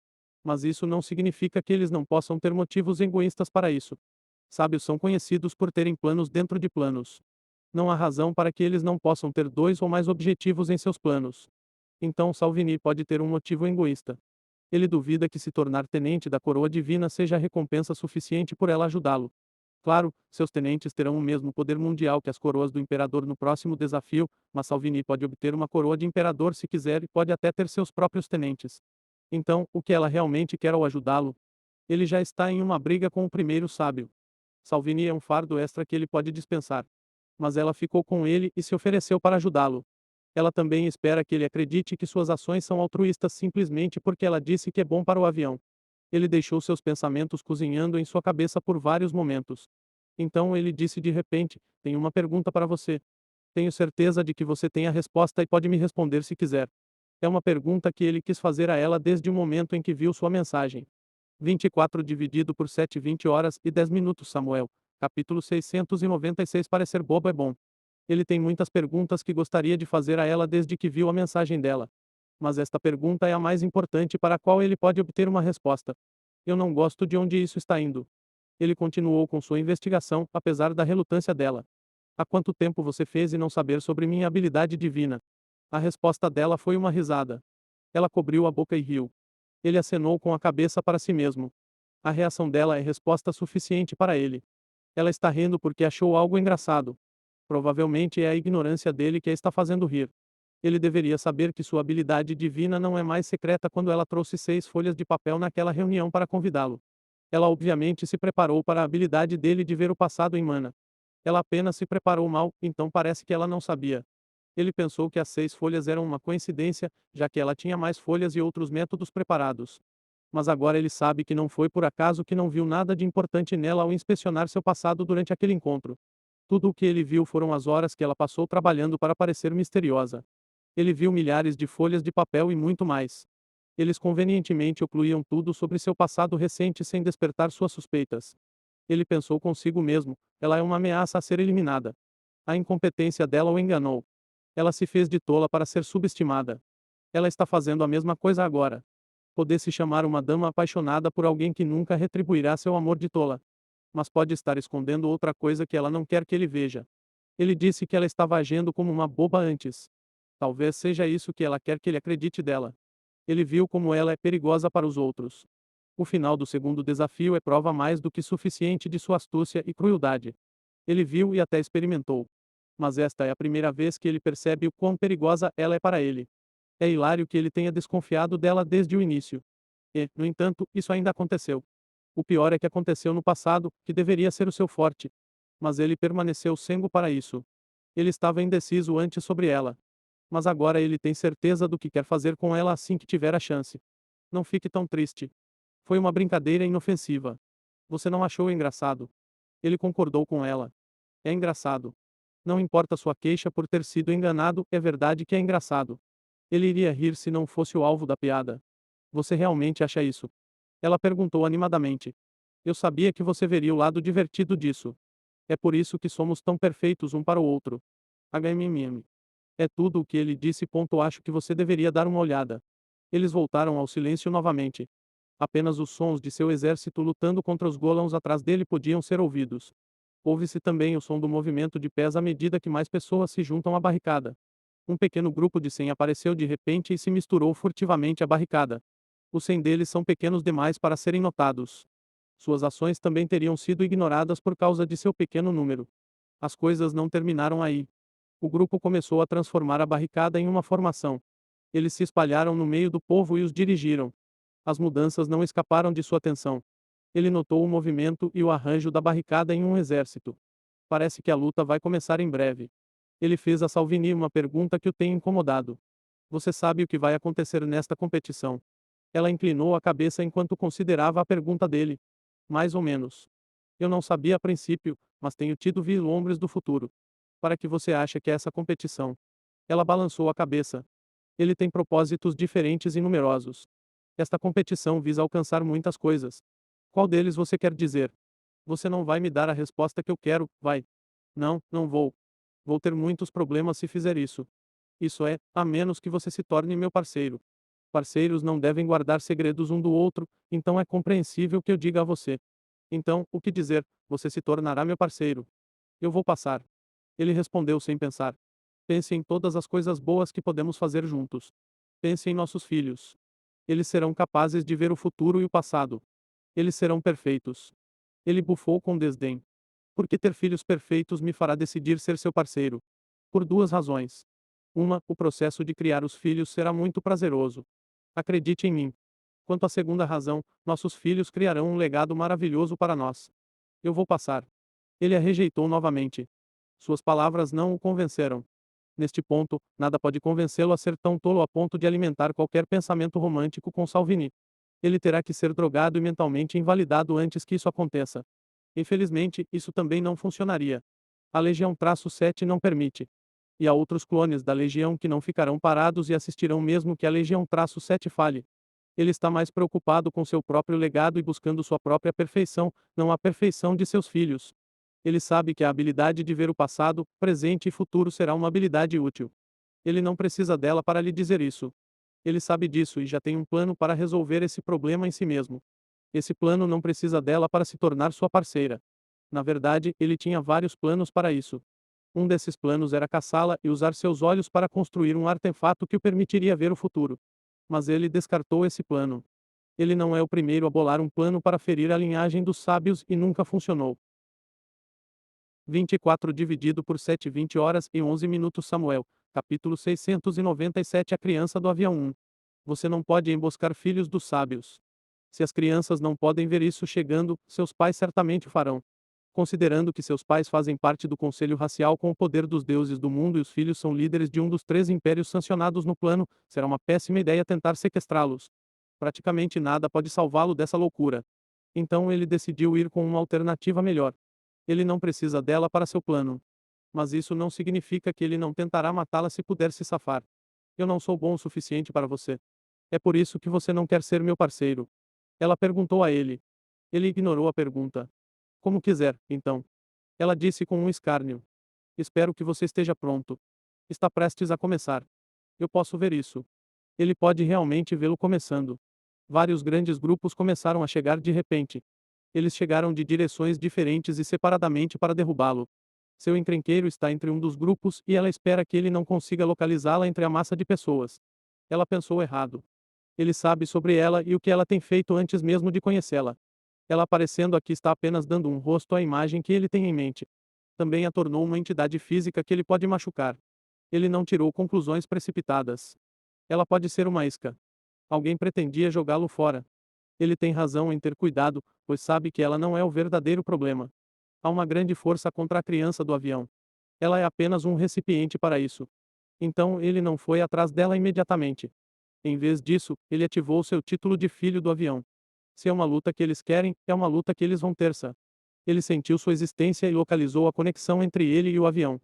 Mas isso não significa que eles não possam ter motivos egoístas para isso. Sábios são conhecidos por terem planos dentro de planos. Não há razão para que eles não possam ter dois ou mais objetivos em seus planos. Então Salvini pode ter um motivo egoísta. Ele duvida que se tornar tenente da coroa divina seja recompensa suficiente por ela ajudá-lo. Claro, seus tenentes terão o mesmo poder mundial que as coroas do imperador no próximo desafio, mas Salvini pode obter uma coroa de imperador se quiser e pode até ter seus próprios tenentes. Então, o que ela realmente quer ao ajudá-lo? Ele já está em uma briga com o primeiro sábio. Salvini é um fardo extra que ele pode dispensar. Mas ela ficou com ele e se ofereceu para ajudá-lo. Ela também espera que ele acredite que suas ações são altruístas simplesmente porque ela disse que é bom para o avião. Ele deixou seus pensamentos cozinhando em sua cabeça por vários momentos. Então ele disse de repente: Tenho uma pergunta para você. Tenho certeza de que você tem a resposta e pode me responder se quiser. É uma pergunta que ele quis fazer a ela desde o momento em que viu sua mensagem. 24 dividido por 7 20 horas e 10 minutos Samuel. Capítulo 696 Parecer bobo é bom. Ele tem muitas perguntas que gostaria de fazer a ela desde que viu a mensagem dela. Mas esta pergunta é a mais importante para a qual ele pode obter uma resposta. Eu não gosto de onde isso está indo. Ele continuou com sua investigação, apesar da relutância dela. Há quanto tempo você fez e não saber sobre minha habilidade divina? A resposta dela foi uma risada. Ela cobriu a boca e riu. Ele acenou com a cabeça para si mesmo. A reação dela é resposta suficiente para ele. Ela está rindo porque achou algo engraçado. Provavelmente é a ignorância dele que a está fazendo rir. Ele deveria saber que sua habilidade divina não é mais secreta quando ela trouxe 6 folhas de papel naquela reunião para convidá-lo. Ela obviamente se preparou para a habilidade dele de ver o passado em mana. Ela apenas se preparou mal, então parece que ela não sabia. Ele pensou que as 6 folhas eram uma coincidência, já que ela tinha mais folhas e outros métodos preparados. Mas agora ele sabe que não foi por acaso que não viu nada de importante nela ao inspecionar seu passado durante aquele encontro. Tudo o que ele viu foram as horas que ela passou trabalhando para parecer misteriosa. Ele viu milhares de folhas de papel e muito mais. Eles convenientemente ocluíam tudo sobre seu passado recente sem despertar suas suspeitas. Ele pensou consigo mesmo: ela é uma ameaça a ser eliminada. A incompetência dela o enganou. Ela se fez de tola para ser subestimada. Ela está fazendo a mesma coisa agora. Poder se chamar uma dama apaixonada por alguém que nunca retribuirá seu amor de tola. Mas pode estar escondendo outra coisa que ela não quer que ele veja. Ele disse que ela estava agindo como uma boba antes. Talvez seja isso que ela quer que ele acredite dela. Ele viu como ela é perigosa para os outros. O final do segundo desafio é prova mais do que suficiente de sua astúcia e crueldade. Ele viu e até experimentou. Mas esta é a primeira vez que ele percebe o quão perigosa ela é para ele. É hilário que ele tenha desconfiado dela desde o início. E, no entanto, isso ainda aconteceu. O pior é que aconteceu no passado, que deveria ser o seu forte. Mas ele permaneceu cego para isso. Ele estava indeciso antes sobre ela. Mas agora ele tem certeza do que quer fazer com ela assim que tiver a chance. Não fique tão triste. Foi uma brincadeira inofensiva. Você não achou engraçado? Ele concordou com ela. É engraçado. Não importa sua queixa por ter sido enganado, é verdade que é engraçado. Ele iria rir se não fosse o alvo da piada. Você realmente acha isso? Ela perguntou animadamente. Eu sabia que você veria o lado divertido disso. É por isso que somos tão perfeitos um para o outro. HMM. É tudo o que ele disse. Acho que você deveria dar uma olhada. Eles voltaram ao silêncio novamente. Apenas os sons de seu exército lutando contra os golãs atrás dele podiam ser ouvidos. Ouve-se também o som do movimento de pés à medida que mais pessoas se juntam à barricada. Um pequeno grupo de 100 apareceu de repente e se misturou furtivamente à barricada. Os 100 deles são pequenos demais para serem notados. Suas ações também teriam sido ignoradas por causa de seu pequeno número. As coisas não terminaram aí. O grupo começou a transformar a barricada em uma formação. Eles se espalharam no meio do povo e os dirigiram. As mudanças não escaparam de sua atenção. Ele notou o movimento e o arranjo da barricada em um exército. Parece que a luta vai começar em breve. Ele fez a Salvini uma pergunta que o tem incomodado. Você sabe o que vai acontecer nesta competição? Ela inclinou a cabeça enquanto considerava a pergunta dele. Mais ou menos. Eu não sabia a princípio, mas tenho tido vislumbres do futuro. Para que você acha que é essa competição? Ela balançou a cabeça. Ele tem propósitos diferentes e numerosos. Esta competição visa alcançar muitas coisas. Qual deles você quer dizer? Você não vai me dar a resposta que eu quero, vai. Não, não vou. Vou ter muitos problemas se fizer isso. Isso é, a menos que você se torne meu parceiro. Parceiros não devem guardar segredos um do outro, então é compreensível que eu diga a você. Então, o que dizer? Você se tornará meu parceiro. Eu vou passar. Ele respondeu sem pensar. Pense em todas as coisas boas que podemos fazer juntos. Pense em nossos filhos. Eles serão capazes de ver o futuro e o passado. Eles serão perfeitos. Ele bufou com desdém. Porque ter filhos perfeitos me fará decidir ser seu parceiro. Por duas razões. Uma, o processo de criar os filhos será muito prazeroso. Acredite em mim. Quanto à segunda razão, nossos filhos criarão um legado maravilhoso para nós. Eu vou passar. Ele a rejeitou novamente. Suas palavras não o convenceram. Neste ponto, nada pode convencê-lo a ser tão tolo a ponto de alimentar qualquer pensamento romântico com Salvini. Ele terá que ser drogado e mentalmente invalidado antes que isso aconteça. Infelizmente, isso também não funcionaria. A Legião-7 não permite. E há outros clones da Legião que não ficarão parados e assistirão mesmo que a Legião-7 falhe. Ele está mais preocupado com seu próprio legado e buscando sua própria perfeição, não a perfeição de seus filhos. Ele sabe que a habilidade de ver o passado, presente e futuro será uma habilidade útil. Ele não precisa dela para lhe dizer isso. Ele sabe disso e já tem um plano para resolver esse problema em si mesmo. Esse plano não precisa dela para se tornar sua parceira. Na verdade, ele tinha vários planos para isso. Um desses planos era caçá-la e usar seus olhos para construir um artefato que o permitiria ver o futuro. Mas ele descartou esse plano. Ele não é o primeiro a bolar um plano para ferir a linhagem dos sábios e nunca funcionou. 24 dividido por 7 20 horas e 11 minutos Samuel, capítulo 697 A criança do avião 1. Você não pode emboscar filhos dos sábios. Se as crianças não podem ver isso chegando, seus pais certamente o farão. Considerando que seus pais fazem parte do conselho racial com o poder dos deuses do mundo e os filhos são líderes de um dos 3 impérios sancionados no plano, será uma péssima ideia tentar sequestrá-los. Praticamente nada pode salvá-lo dessa loucura. Então ele decidiu ir com uma alternativa melhor. Ele não precisa dela para seu plano. Mas isso não significa que ele não tentará matá-la se puder se safar. Eu não sou bom o suficiente para você. É por isso que você não quer ser meu parceiro. Ela perguntou a ele. Ele ignorou a pergunta. Como quiser, então. Ela disse com um escárnio. Espero que você esteja pronto. Está prestes a começar. Eu posso ver isso. Ele pode realmente vê-lo começando. Vários grandes grupos começaram a chegar de repente. Eles chegaram de direções diferentes e separadamente para derrubá-lo. Seu encrenqueiro está entre um dos grupos e ela espera que ele não consiga localizá-la entre a massa de pessoas. Ela pensou errado. Ele sabe sobre ela e o que ela tem feito antes mesmo de conhecê-la. Ela aparecendo aqui está apenas dando um rosto à imagem que ele tem em mente. Também a tornou uma entidade física que ele pode machucar. Ele não tirou conclusões precipitadas. Ela pode ser uma isca. Alguém pretendia jogá-lo fora. Ele tem razão em ter cuidado, pois sabe que ela não é o verdadeiro problema. Há uma grande força contra a criança do avião. Ela é apenas um recipiente para isso. Então ele não foi atrás dela imediatamente. Em vez disso, ele ativou seu título de filho do avião. Se é uma luta que eles querem, é uma luta que eles vão ter. Ele sentiu sua existência e localizou a conexão entre ele e o avião.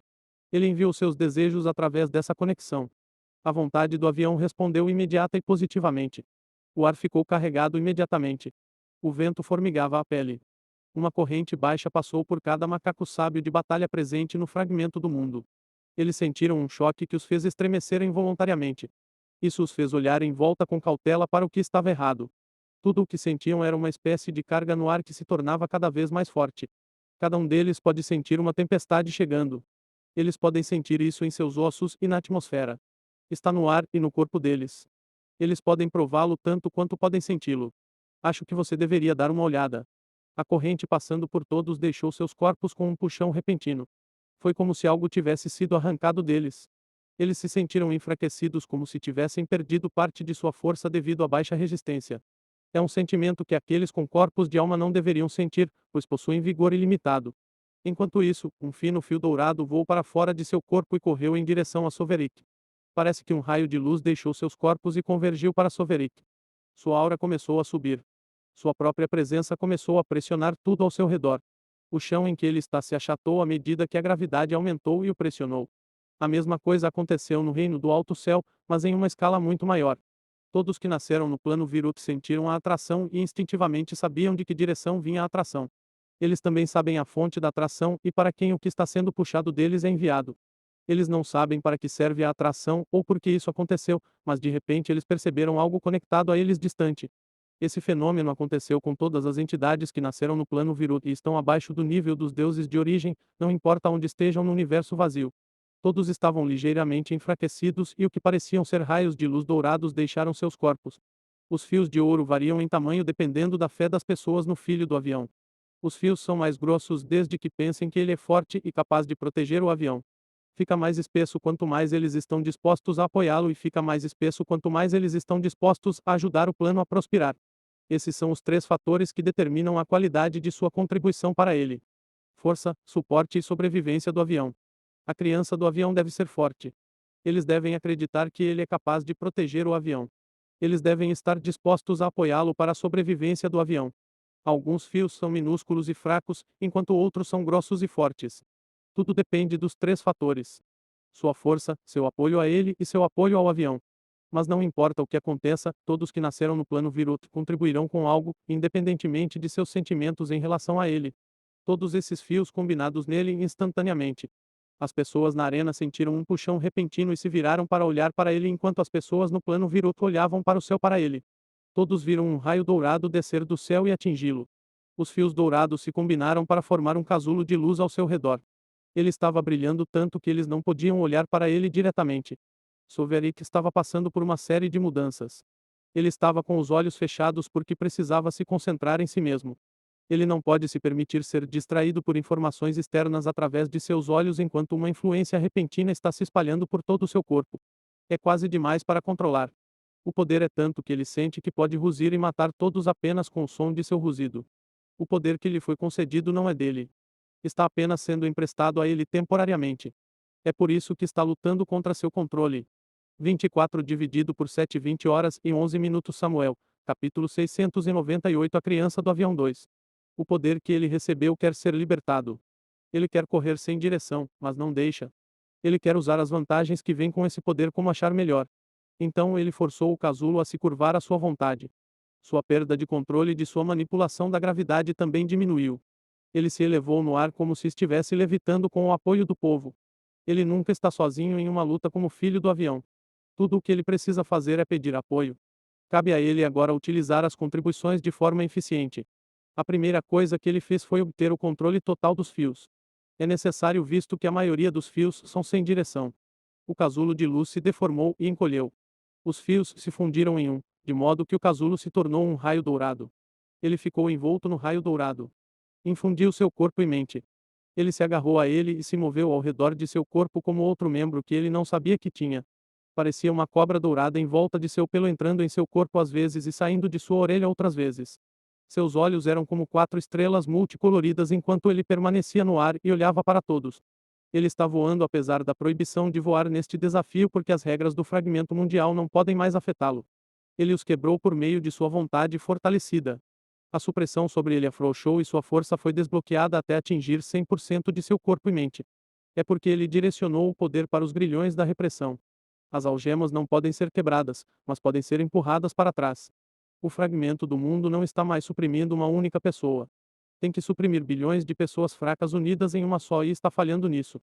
Ele enviou seus desejos através dessa conexão. A vontade do avião respondeu imediata e positivamente. O ar ficou carregado imediatamente. O vento formigava a pele. Uma corrente baixa passou por cada macaco sábio de batalha presente no fragmento do mundo. Eles sentiram um choque que os fez estremecer involuntariamente. Isso os fez olhar em volta com cautela para o que estava errado. Tudo o que sentiam era uma espécie de carga no ar que se tornava cada vez mais forte. Cada um deles pode sentir uma tempestade chegando. Eles podem sentir isso em seus ossos e na atmosfera. Está no ar e no corpo deles. Eles podem prová-lo tanto quanto podem senti-lo. Acho que você deveria dar uma olhada. A corrente passando por todos deixou seus corpos com um puxão repentino. Foi como se algo tivesse sido arrancado deles. Eles se sentiram enfraquecidos como se tivessem perdido parte de sua força devido à baixa resistência. É um sentimento que aqueles com corpos de alma não deveriam sentir, pois possuem vigor ilimitado. Enquanto isso, um fino fio dourado voou para fora de seu corpo e correu em direção a Soverik. Parece que um raio de luz deixou seus corpos e convergiu para Soverik. Sua aura começou a subir. Sua própria presença começou a pressionar tudo ao seu redor. O chão em que ele está se achatou à medida que a gravidade aumentou e o pressionou. A mesma coisa aconteceu no reino do alto céu, mas em uma escala muito maior. Todos que nasceram no plano Virut sentiram a atração e instintivamente sabiam de que direção vinha a atração. Eles também sabem a fonte da atração e para quem o que está sendo puxado deles é enviado. Eles não sabem para que serve a atração ou por que isso aconteceu, mas de repente eles perceberam algo conectado a eles distante. Esse fenômeno aconteceu com todas as entidades que nasceram no plano Virut e estão abaixo do nível dos deuses de origem, não importa onde estejam no universo vazio. Todos estavam ligeiramente enfraquecidos e o que pareciam ser raios de luz dourados deixaram seus corpos. Os fios de ouro variam em tamanho dependendo da fé das pessoas no filho do avião. Os fios são mais grossos desde que pensem que ele é forte e capaz de proteger o avião. Fica mais espesso quanto mais eles estão dispostos a apoiá-lo e fica mais espesso quanto mais eles estão dispostos a ajudar o plano a prosperar. Esses são os três fatores que determinam a qualidade de sua contribuição para ele: força, suporte e sobrevivência do avião. A criança do avião deve ser forte. Eles devem acreditar que ele é capaz de proteger o avião. Eles devem estar dispostos a apoiá-lo para a sobrevivência do avião. Alguns fios são minúsculos e fracos, enquanto outros são grossos e fortes. Tudo depende dos três fatores: sua força, seu apoio a ele e seu apoio ao avião. Mas não importa o que aconteça, todos que nasceram no plano Virut contribuirão com algo, independentemente de seus sentimentos em relação a ele. Todos esses fios combinados nele instantaneamente. As pessoas na arena sentiram um puxão repentino e se viraram para olhar para ele enquanto as pessoas no plano Virut olhavam para o céu para ele. Todos viram um raio dourado descer do céu e atingi-lo. Os fios dourados se combinaram para formar um casulo de luz ao seu redor. Ele estava brilhando tanto que eles não podiam olhar para ele diretamente. Soverik estava passando por uma série de mudanças. Ele estava com os olhos fechados porque precisava se concentrar em si mesmo. Ele não pode se permitir ser distraído por informações externas através de seus olhos enquanto uma influência repentina está se espalhando por todo o seu corpo. É quase demais para controlar. O poder é tanto que ele sente que pode rugir e matar todos apenas com o som de seu rugido. O poder que lhe foi concedido não é dele. Está apenas sendo emprestado a ele temporariamente. É por isso que está lutando contra seu controle. 24 dividido por 7 20 horas e 11 minutos Samuel, capítulo 698 A criança do avião 2. O poder que ele recebeu quer ser libertado. Ele quer correr sem direção, mas não deixa. Ele quer usar as vantagens que vêm com esse poder como achar melhor. Então ele forçou o casulo a se curvar à sua vontade. Sua perda de controle de sua manipulação da gravidade também diminuiu. Ele se elevou no ar como se estivesse levitando com o apoio do povo. Ele nunca está sozinho em uma luta como filho do avião. Tudo o que ele precisa fazer é pedir apoio. Cabe a ele agora utilizar as contribuições de forma eficiente. A primeira coisa que ele fez foi obter o controle total dos fios. É necessário visto que a maioria dos fios são sem direção. O casulo de luz se deformou e encolheu. Os fios se fundiram em um, de modo que o casulo se tornou um raio dourado. Ele ficou envolto no raio dourado. Infundiu seu corpo e mente. Ele se agarrou a ele e se moveu ao redor de seu corpo como outro membro que ele não sabia que tinha. Parecia uma cobra dourada em volta de seu pelo entrando em seu corpo às vezes e saindo de sua orelha outras vezes. Seus olhos eram como 4 estrelas multicoloridas enquanto ele permanecia no ar e olhava para todos. Ele está voando apesar da proibição de voar neste desafio porque as regras do fragmento mundial não podem mais afetá-lo. Ele os quebrou por meio de sua vontade fortalecida. A supressão sobre ele afrouxou e sua força foi desbloqueada até atingir 100% de seu corpo e mente. É porque ele direcionou o poder para os grilhões da repressão. As algemas não podem ser quebradas, mas podem ser empurradas para trás. O fragmento do mundo não está mais suprimindo uma única pessoa. Tem que suprimir bilhões de pessoas fracas unidas em uma só e está falhando nisso.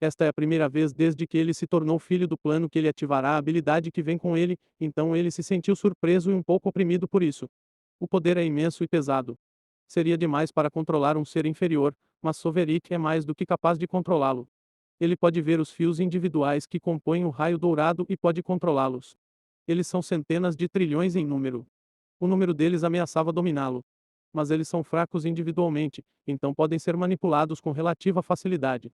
Esta é a primeira vez desde que ele se tornou filho do plano que ele ativará a habilidade que vem com ele, então ele se sentiu surpreso e um pouco oprimido por isso. O poder é imenso e pesado. Seria demais para controlar um ser inferior, mas Soverik é mais do que capaz de controlá-lo. Ele pode ver os fios individuais que compõem o raio dourado e pode controlá-los. Eles são centenas de trilhões em número. O número deles ameaçava dominá-lo. Mas eles são fracos individualmente, então podem ser manipulados com relativa facilidade.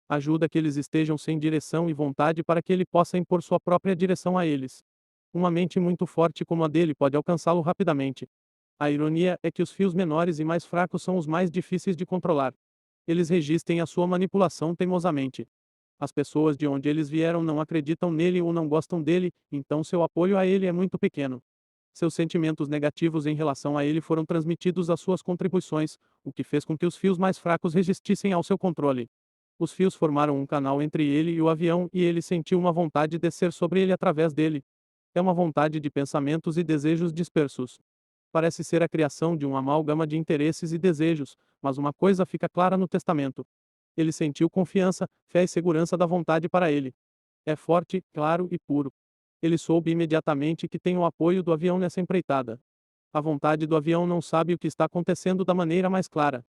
Ajuda que eles estejam sem direção e vontade para que ele possa impor sua própria direção a eles. Uma mente muito forte como a dele pode alcançá-lo rapidamente. A ironia é que os fios menores e mais fracos são os mais difíceis de controlar. Eles resistem à sua manipulação teimosamente. As pessoas de onde eles vieram não acreditam nele ou não gostam dele, então seu apoio a ele é muito pequeno. Seus sentimentos negativos em relação a ele foram transmitidos às suas contribuições, o que fez com que os fios mais fracos resistissem ao seu controle. Os fios formaram um canal entre ele e o avião e ele sentiu uma vontade de descer sobre ele através dele. É uma vontade de pensamentos e desejos dispersos. Parece ser a criação de uma amálgama de interesses e desejos, mas uma coisa fica clara no testamento. Ele sentiu confiança, fé e segurança da vontade para ele. É forte, claro e puro. Ele soube imediatamente que tem o apoio do avião nessa empreitada. A vontade do avião não sabe o que está acontecendo da maneira mais clara.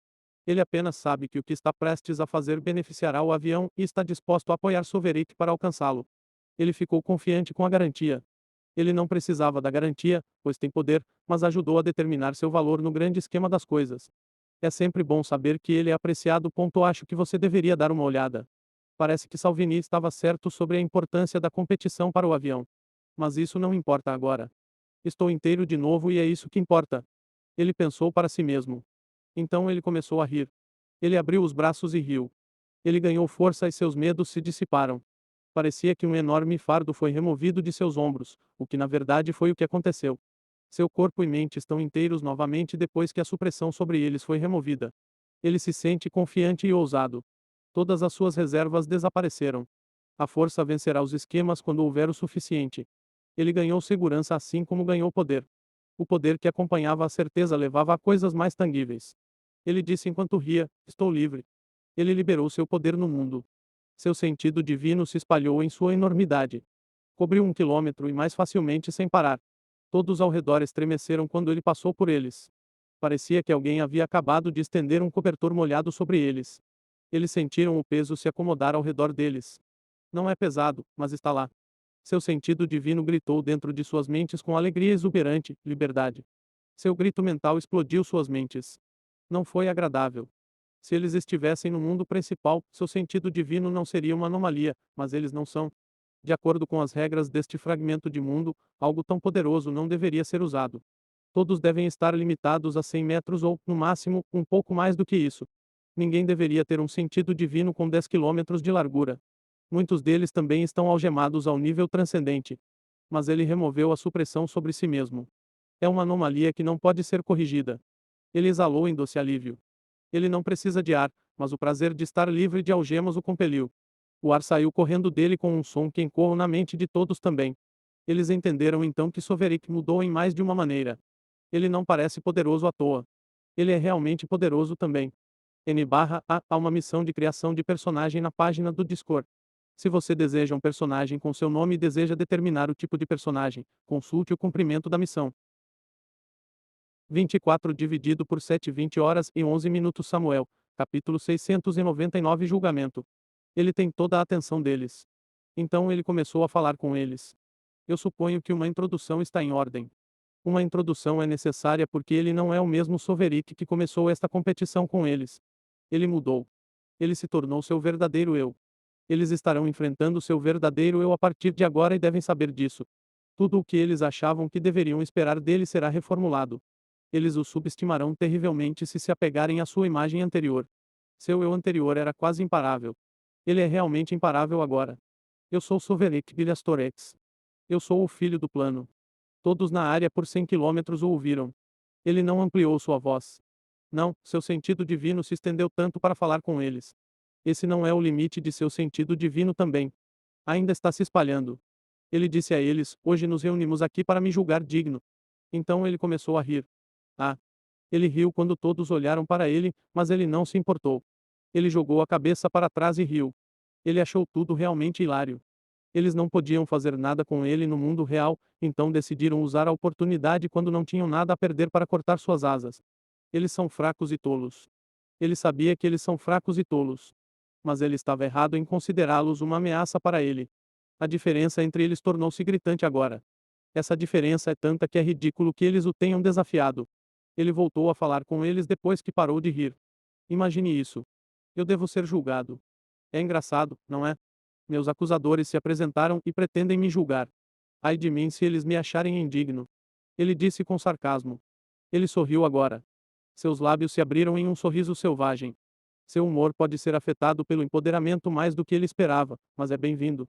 Ele apenas sabe que o que está prestes a fazer beneficiará o avião e está disposto a apoiar Sovereign para alcançá-lo. Ele ficou confiante com a garantia. Ele não precisava da garantia, pois tem poder, mas ajudou a determinar seu valor no grande esquema das coisas. É sempre bom saber que ele é apreciado. Acho que você deveria dar uma olhada. Parece que Salvini estava certo sobre a importância da competição para o avião. Mas isso não importa agora. Estou inteiro de novo e é isso que importa. Ele pensou para si mesmo. Então ele começou a rir. Ele abriu os braços e riu. Ele ganhou força e seus medos se dissiparam. Parecia que um enorme fardo foi removido de seus ombros, o que na verdade foi o que aconteceu. Seu corpo e mente estão inteiros novamente depois que a supressão sobre eles foi removida. Ele se sente confiante e ousado. Todas as suas reservas desapareceram. A força vencerá os esquemas quando houver o suficiente. Ele ganhou segurança assim como ganhou poder. O poder que acompanhava a certeza levava a coisas mais tangíveis. Ele disse enquanto ria: Estou livre. Ele liberou seu poder no mundo. Seu sentido divino se espalhou em sua enormidade. Cobriu 1 quilômetro e mais facilmente sem parar. Todos ao redor estremeceram quando ele passou por eles. Parecia que alguém havia acabado de estender um cobertor molhado sobre eles. Eles sentiram o peso se acomodar ao redor deles. Não é pesado, mas está lá. Seu sentido divino gritou dentro de suas mentes com alegria exuberante: liberdade. Seu grito mental explodiu suas mentes. Não foi agradável. Se eles estivessem no mundo principal, seu sentido divino não seria uma anomalia, mas eles não são. De acordo com as regras deste fragmento de mundo, algo tão poderoso não deveria ser usado. Todos devem estar limitados a 100 metros ou, no máximo, um pouco mais do que isso. Ninguém deveria ter um sentido divino com 10 quilômetros de largura. Muitos deles também estão algemados ao nível transcendente. Mas ele removeu a supressão sobre si mesmo. É uma anomalia que não pode ser corrigida. Ele exalou em doce alívio. Ele não precisa de ar, mas o prazer de estar livre de algemas o compeliu. O ar saiu correndo dele com um som que ecoou na mente de todos também. Eles entenderam então que Soverick mudou em mais de uma maneira. Ele não parece poderoso à toa. Ele é realmente poderoso também. Há uma missão de criação de personagem na página do Discord. Se você deseja um personagem com seu nome e deseja determinar o tipo de personagem, consulte o cumprimento da missão. 24 dividido por 7 20 horas e 11 minutos Samuel, capítulo 699 Julgamento. Ele tem toda a atenção deles. Então ele começou a falar com eles. Eu suponho que uma introdução está em ordem. Uma introdução é necessária porque ele não é o mesmo Soverick que começou esta competição com eles. Ele mudou. Ele se tornou seu verdadeiro eu. Eles estarão enfrentando seu verdadeiro eu a partir de agora e devem saber disso. Tudo o que eles achavam que deveriam esperar dele será reformulado. Eles o subestimarão terrivelmente se apegarem à sua imagem anterior. Seu eu anterior era quase imparável. Ele é realmente imparável agora. Eu sou Soverick Bilhastorex. Eu sou o filho do plano. Todos na área por 100 quilômetros o ouviram. Ele não ampliou sua voz. Não, seu sentido divino se estendeu tanto para falar com eles. Esse não é o limite de seu sentido divino também. Ainda está se espalhando. Ele disse a eles: Hoje nos reunimos aqui para me julgar digno. Então ele começou a rir. Ah! Ele riu quando todos olharam para ele, mas ele não se importou. Ele jogou a cabeça para trás e riu. Ele achou tudo realmente hilário. Eles não podiam fazer nada com ele no mundo real, então decidiram usar a oportunidade quando não tinham nada a perder para cortar suas asas. Eles são fracos e tolos. Ele sabia que eles são fracos e tolos. Mas ele estava errado em considerá-los uma ameaça para ele. A diferença entre eles tornou-se gritante agora. Essa diferença é tanta que é ridículo que eles o tenham desafiado. Ele voltou a falar com eles depois que parou de rir. Imagine isso. Eu devo ser julgado. É engraçado, não é? Meus acusadores se apresentaram e pretendem me julgar. Ai de mim se eles me acharem indigno. Ele disse com sarcasmo. Ele sorriu agora. Seus lábios se abriram em um sorriso selvagem. Seu humor pode ser afetado pelo empoderamento mais do que ele esperava, mas é bem-vindo.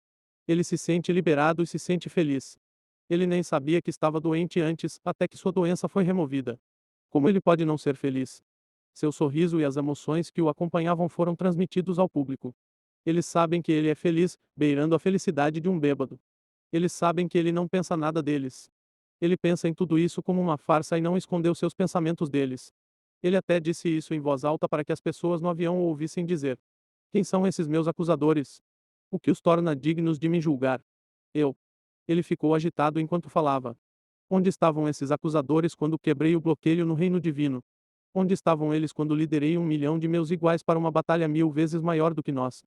Ele se sente liberado e se sente feliz. Ele nem sabia que estava doente antes, até que sua doença foi removida. Como ele pode não ser feliz? Seu sorriso e as emoções que o acompanhavam foram transmitidos ao público. Eles sabem que ele é feliz, beirando a felicidade de um bêbado. Eles sabem que ele não pensa nada deles. Ele pensa em tudo isso como uma farsa e não escondeu seus pensamentos deles. Ele até disse isso em voz alta para que as pessoas no avião o ouvissem dizer: Quem são esses meus acusadores? O que os torna dignos de me julgar? Eu. Ele ficou agitado enquanto falava. Onde estavam esses acusadores quando quebrei o bloqueio no reino divino? Onde estavam eles quando liderei 1 milhão de meus iguais para uma batalha 1000 vezes maior do que nós?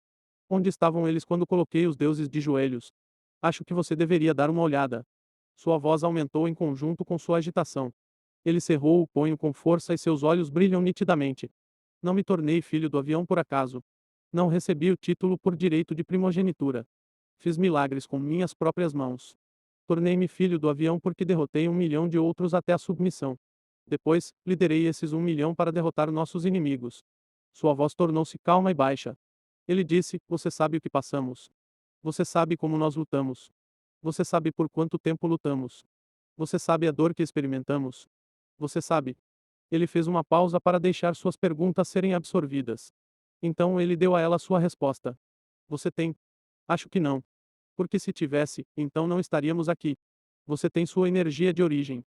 Onde estavam eles quando coloquei os deuses de joelhos? Acho que você deveria dar uma olhada. Sua voz aumentou em conjunto com sua agitação. Ele cerrou o punho com força e seus olhos brilham nitidamente. Não me tornei filho do avião por acaso. Não recebi o título por direito de primogenitura. Fiz milagres com minhas próprias mãos. Tornei-me filho do avião porque derrotei 1 milhão de outros até a submissão. Depois, liderei esses 1 milhão para derrotar nossos inimigos. Sua voz tornou-se calma e baixa. Ele disse: Você sabe o que passamos. Você sabe como nós lutamos. Você sabe por quanto tempo lutamos. Você sabe a dor que experimentamos. Você sabe. Ele fez uma pausa para deixar suas perguntas serem absorvidas. Então ele deu a ela sua resposta. Você tem? Acho que não. Porque se tivesse, então não estaríamos aqui. Você tem sua energia de origem.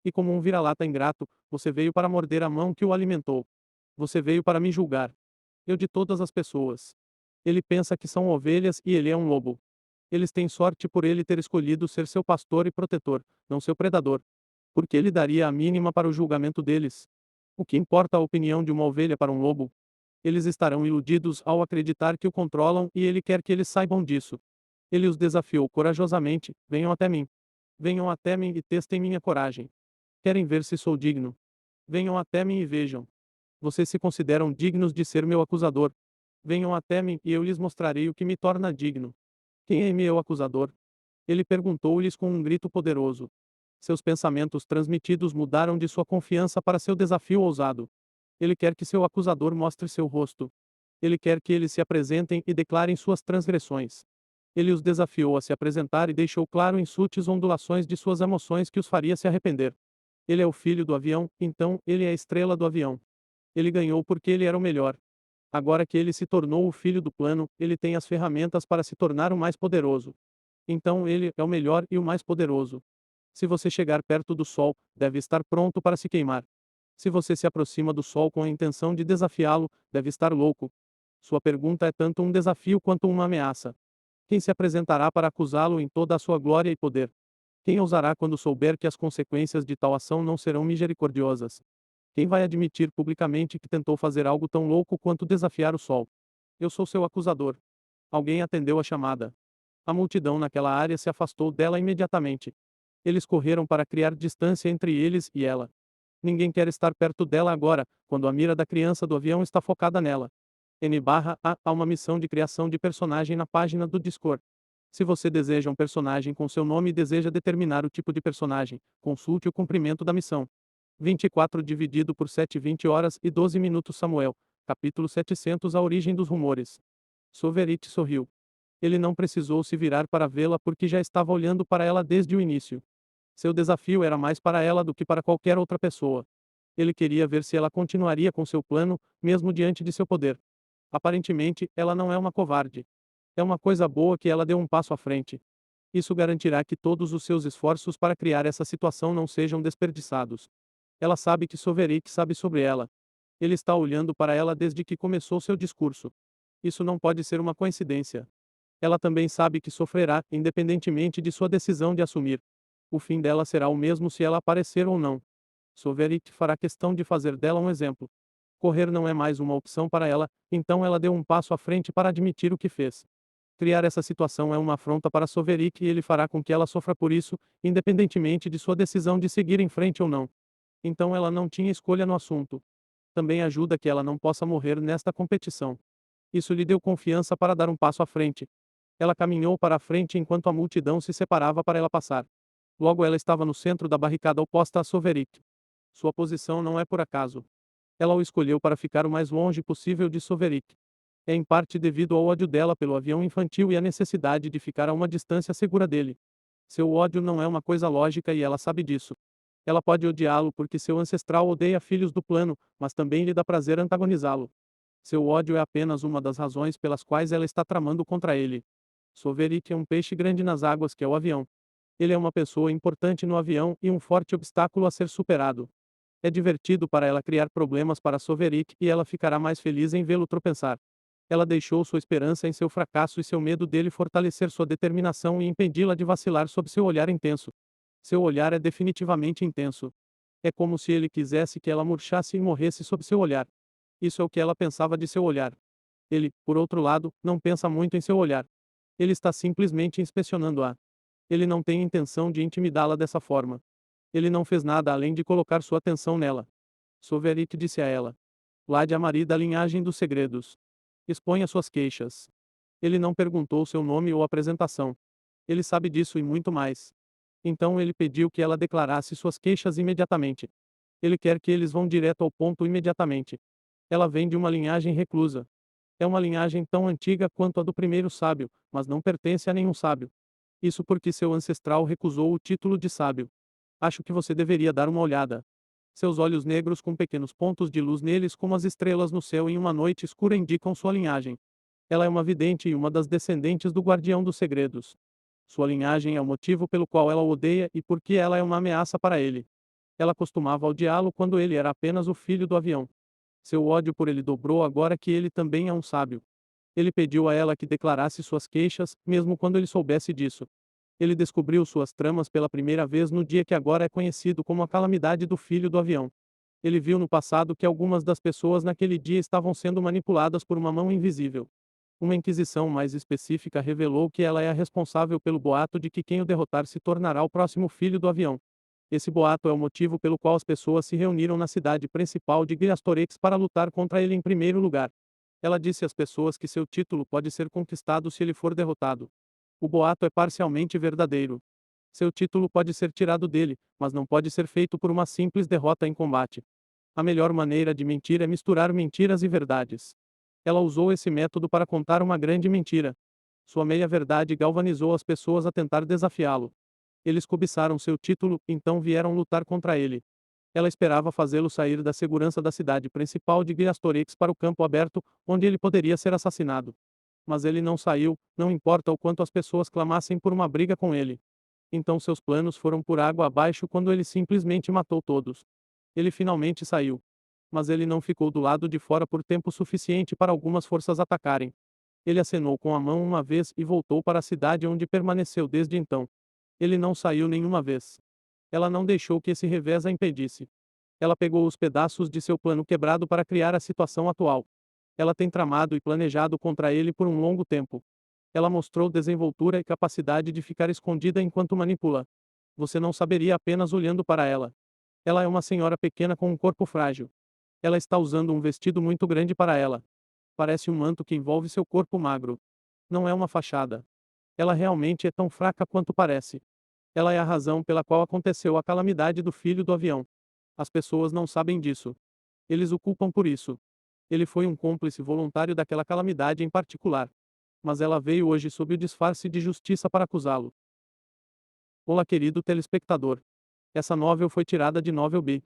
E como um vira-lata ingrato, você veio para morder a mão que o alimentou. Você veio para me julgar. Eu de todas as pessoas. Ele pensa que são ovelhas e ele é um lobo. Eles têm sorte por ele ter escolhido ser seu pastor e protetor, não seu predador. Porque ele daria a mínima para o julgamento deles. O que importa a opinião de uma ovelha para um lobo? Eles estarão iludidos ao acreditar que o controlam e ele quer que eles saibam disso. Ele os desafiou corajosamente: venham até mim. Venham até mim e testem minha coragem. Querem ver se sou digno? Venham até mim e vejam. Vocês se consideram dignos de ser meu acusador? Venham até mim e eu lhes mostrarei o que me torna digno. Quem é meu acusador? Ele perguntou-lhes com um grito poderoso. Seus pensamentos transmitidos mudaram de sua confiança para seu desafio ousado. Ele quer que seu acusador mostre seu rosto. Ele quer que eles se apresentem e declarem suas transgressões. Ele os desafiou a se apresentar e deixou claro em sutis ondulações de suas emoções que os faria se arrepender. Ele é o filho do avião, então, ele é a estrela do avião. Ele ganhou porque ele era o melhor. Agora que ele se tornou o filho do plano, ele tem as ferramentas para se tornar o mais poderoso. Então ele é o melhor e o mais poderoso. Se você chegar perto do sol, deve estar pronto para se queimar. Se você se aproxima do sol com a intenção de desafiá-lo, deve estar louco. Sua pergunta é tanto um desafio quanto uma ameaça. Quem se apresentará para acusá-lo em toda a sua glória e poder? Quem ousará quando souber que as consequências de tal ação não serão misericordiosas? Quem vai admitir publicamente que tentou fazer algo tão louco quanto desafiar o sol? Eu sou seu acusador. Alguém atendeu a chamada. A multidão naquela área se afastou dela imediatamente. Eles correram para criar distância entre eles e ela. Ninguém quer estar perto dela agora, quando a mira da criança do avião está focada nela. Há uma missão de criação de personagem na página do Discord. Se você deseja um personagem com seu nome e deseja determinar o tipo de personagem, consulte o cumprimento da missão. 24 dividido por 7 20 horas e 12 minutos Samuel, capítulo 700 A origem dos rumores. Soverit sorriu. Ele não precisou se virar para vê-la porque já estava olhando para ela desde o início. Seu desafio era mais para ela do que para qualquer outra pessoa. Ele queria ver se ela continuaria com seu plano, mesmo diante de seu poder. Aparentemente, ela não é uma covarde. É uma coisa boa que ela deu um passo à frente. Isso garantirá que todos os seus esforços para criar essa situação não sejam desperdiçados. Ela sabe que Sovereign sabe sobre ela. Ele está olhando para ela desde que começou seu discurso. Isso não pode ser uma coincidência. Ela também sabe que sofrerá, independentemente de sua decisão de assumir. O fim dela será o mesmo se ela aparecer ou não. Sovereign fará questão de fazer dela um exemplo. Correr não é mais uma opção para ela, então ela deu um passo à frente para admitir o que fez. Criar essa situação é uma afronta para Sovereign e ele fará com que ela sofra por isso, independentemente de sua decisão de seguir em frente ou não. Então ela não tinha escolha no assunto. Também ajuda que ela não possa morrer nesta competição. Isso lhe deu confiança para dar um passo à frente. Ela caminhou para a frente enquanto a multidão se separava para ela passar. Logo ela estava no centro da barricada oposta a Sovereign. Sua posição não é por acaso. Ela o escolheu para ficar o mais longe possível de Sovereign. É em parte devido ao ódio dela pelo avião infantil e à necessidade de ficar a uma distância segura dele. Seu ódio não é uma coisa lógica e ela sabe disso. Ela pode odiá-lo porque seu ancestral odeia filhos do plano, mas também lhe dá prazer antagonizá-lo. Seu ódio é apenas uma das razões pelas quais ela está tramando contra ele. Sovereign é um peixe grande nas águas que é o avião. Ele é uma pessoa importante no avião e um forte obstáculo a ser superado. É divertido para ela criar problemas para Soverik e ela ficará mais feliz em vê-lo tropeçar. Ela deixou sua esperança em seu fracasso e seu medo dele fortalecer sua determinação e impedi-la de vacilar sob seu olhar intenso. Seu olhar é definitivamente intenso. É como se ele quisesse que ela murchasse e morresse sob seu olhar. Isso é o que ela pensava de seu olhar. Ele, por outro lado, não pensa muito em seu olhar. Ele está simplesmente inspecionando-a. Ele não tem intenção de intimidá-la dessa forma. Ele não fez nada além de colocar sua atenção nela. Soverik disse a ela. Lade a Marie da linhagem dos segredos. Exponha suas queixas. Ele não perguntou seu nome ou apresentação. Ele sabe disso e muito mais. Então ele pediu que ela declarasse suas queixas imediatamente. Ele quer que eles vão direto ao ponto imediatamente. Ela vem de uma linhagem reclusa. É uma linhagem tão antiga quanto a do primeiro sábio, mas não pertence a nenhum sábio. Isso porque seu ancestral recusou o título de sábio. Acho que você deveria dar uma olhada. Seus olhos negros com pequenos pontos de luz neles como as estrelas no céu em uma noite escura indicam sua linhagem. Ela é uma vidente e uma das descendentes do guardião dos segredos. Sua linhagem é o motivo pelo qual ela o odeia e porque ela é uma ameaça para ele. Ela costumava odiá-lo quando ele era apenas o filho do avião. Seu ódio por ele dobrou agora que ele também é um sábio. Ele pediu a ela que declarasse suas queixas, mesmo quando ele soubesse disso. Ele descobriu suas tramas pela primeira vez no dia que agora é conhecido como a calamidade do filho do avião. Ele viu no passado que algumas das pessoas naquele dia estavam sendo manipuladas por uma mão invisível. Uma inquisição mais específica revelou que ela é a responsável pelo boato de que quem o derrotar se tornará o próximo filho do avião. Esse boato é o motivo pelo qual as pessoas se reuniram na cidade principal de Giliastorex para lutar contra ele em primeiro lugar. Ela disse às pessoas que seu título pode ser conquistado se ele for derrotado. O boato é parcialmente verdadeiro. Seu título pode ser tirado dele, mas não pode ser feito por uma simples derrota em combate. A melhor maneira de mentir é misturar mentiras e verdades. Ela usou esse método para contar uma grande mentira. Sua meia-verdade galvanizou as pessoas a tentar desafiá-lo. Eles cobiçaram seu título, então vieram lutar contra ele. Ela esperava fazê-lo sair da segurança da cidade principal de Giliastorex para o campo aberto, onde ele poderia ser assassinado. Mas ele não saiu, não importa o quanto as pessoas clamassem por uma briga com ele. Então seus planos foram por água abaixo quando ele simplesmente matou todos. Ele finalmente saiu. Mas ele não ficou do lado de fora por tempo suficiente para algumas forças atacarem. Ele acenou com a mão uma vez e voltou para a cidade onde permaneceu desde então. Ele não saiu nenhuma vez. Ela não deixou que esse revés a impedisse. Ela pegou os pedaços de seu plano quebrado para criar a situação atual. Ela tem tramado e planejado contra ele por um longo tempo. Ela mostrou desenvoltura e capacidade de ficar escondida enquanto manipula. Você não saberia apenas olhando para ela. Ela é uma senhora pequena com um corpo frágil. Ela está usando um vestido muito grande para ela. Parece um manto que envolve seu corpo magro. Não é uma fachada. Ela realmente é tão fraca quanto parece. Ela é a razão pela qual aconteceu a calamidade do filho do avião. As pessoas não sabem disso. Eles o culpam por isso. Ele foi um cúmplice voluntário daquela calamidade em particular. Mas ela veio hoje sob o disfarce de justiça para acusá-lo. Olá, querido telespectador. Essa novel foi tirada de Novel B.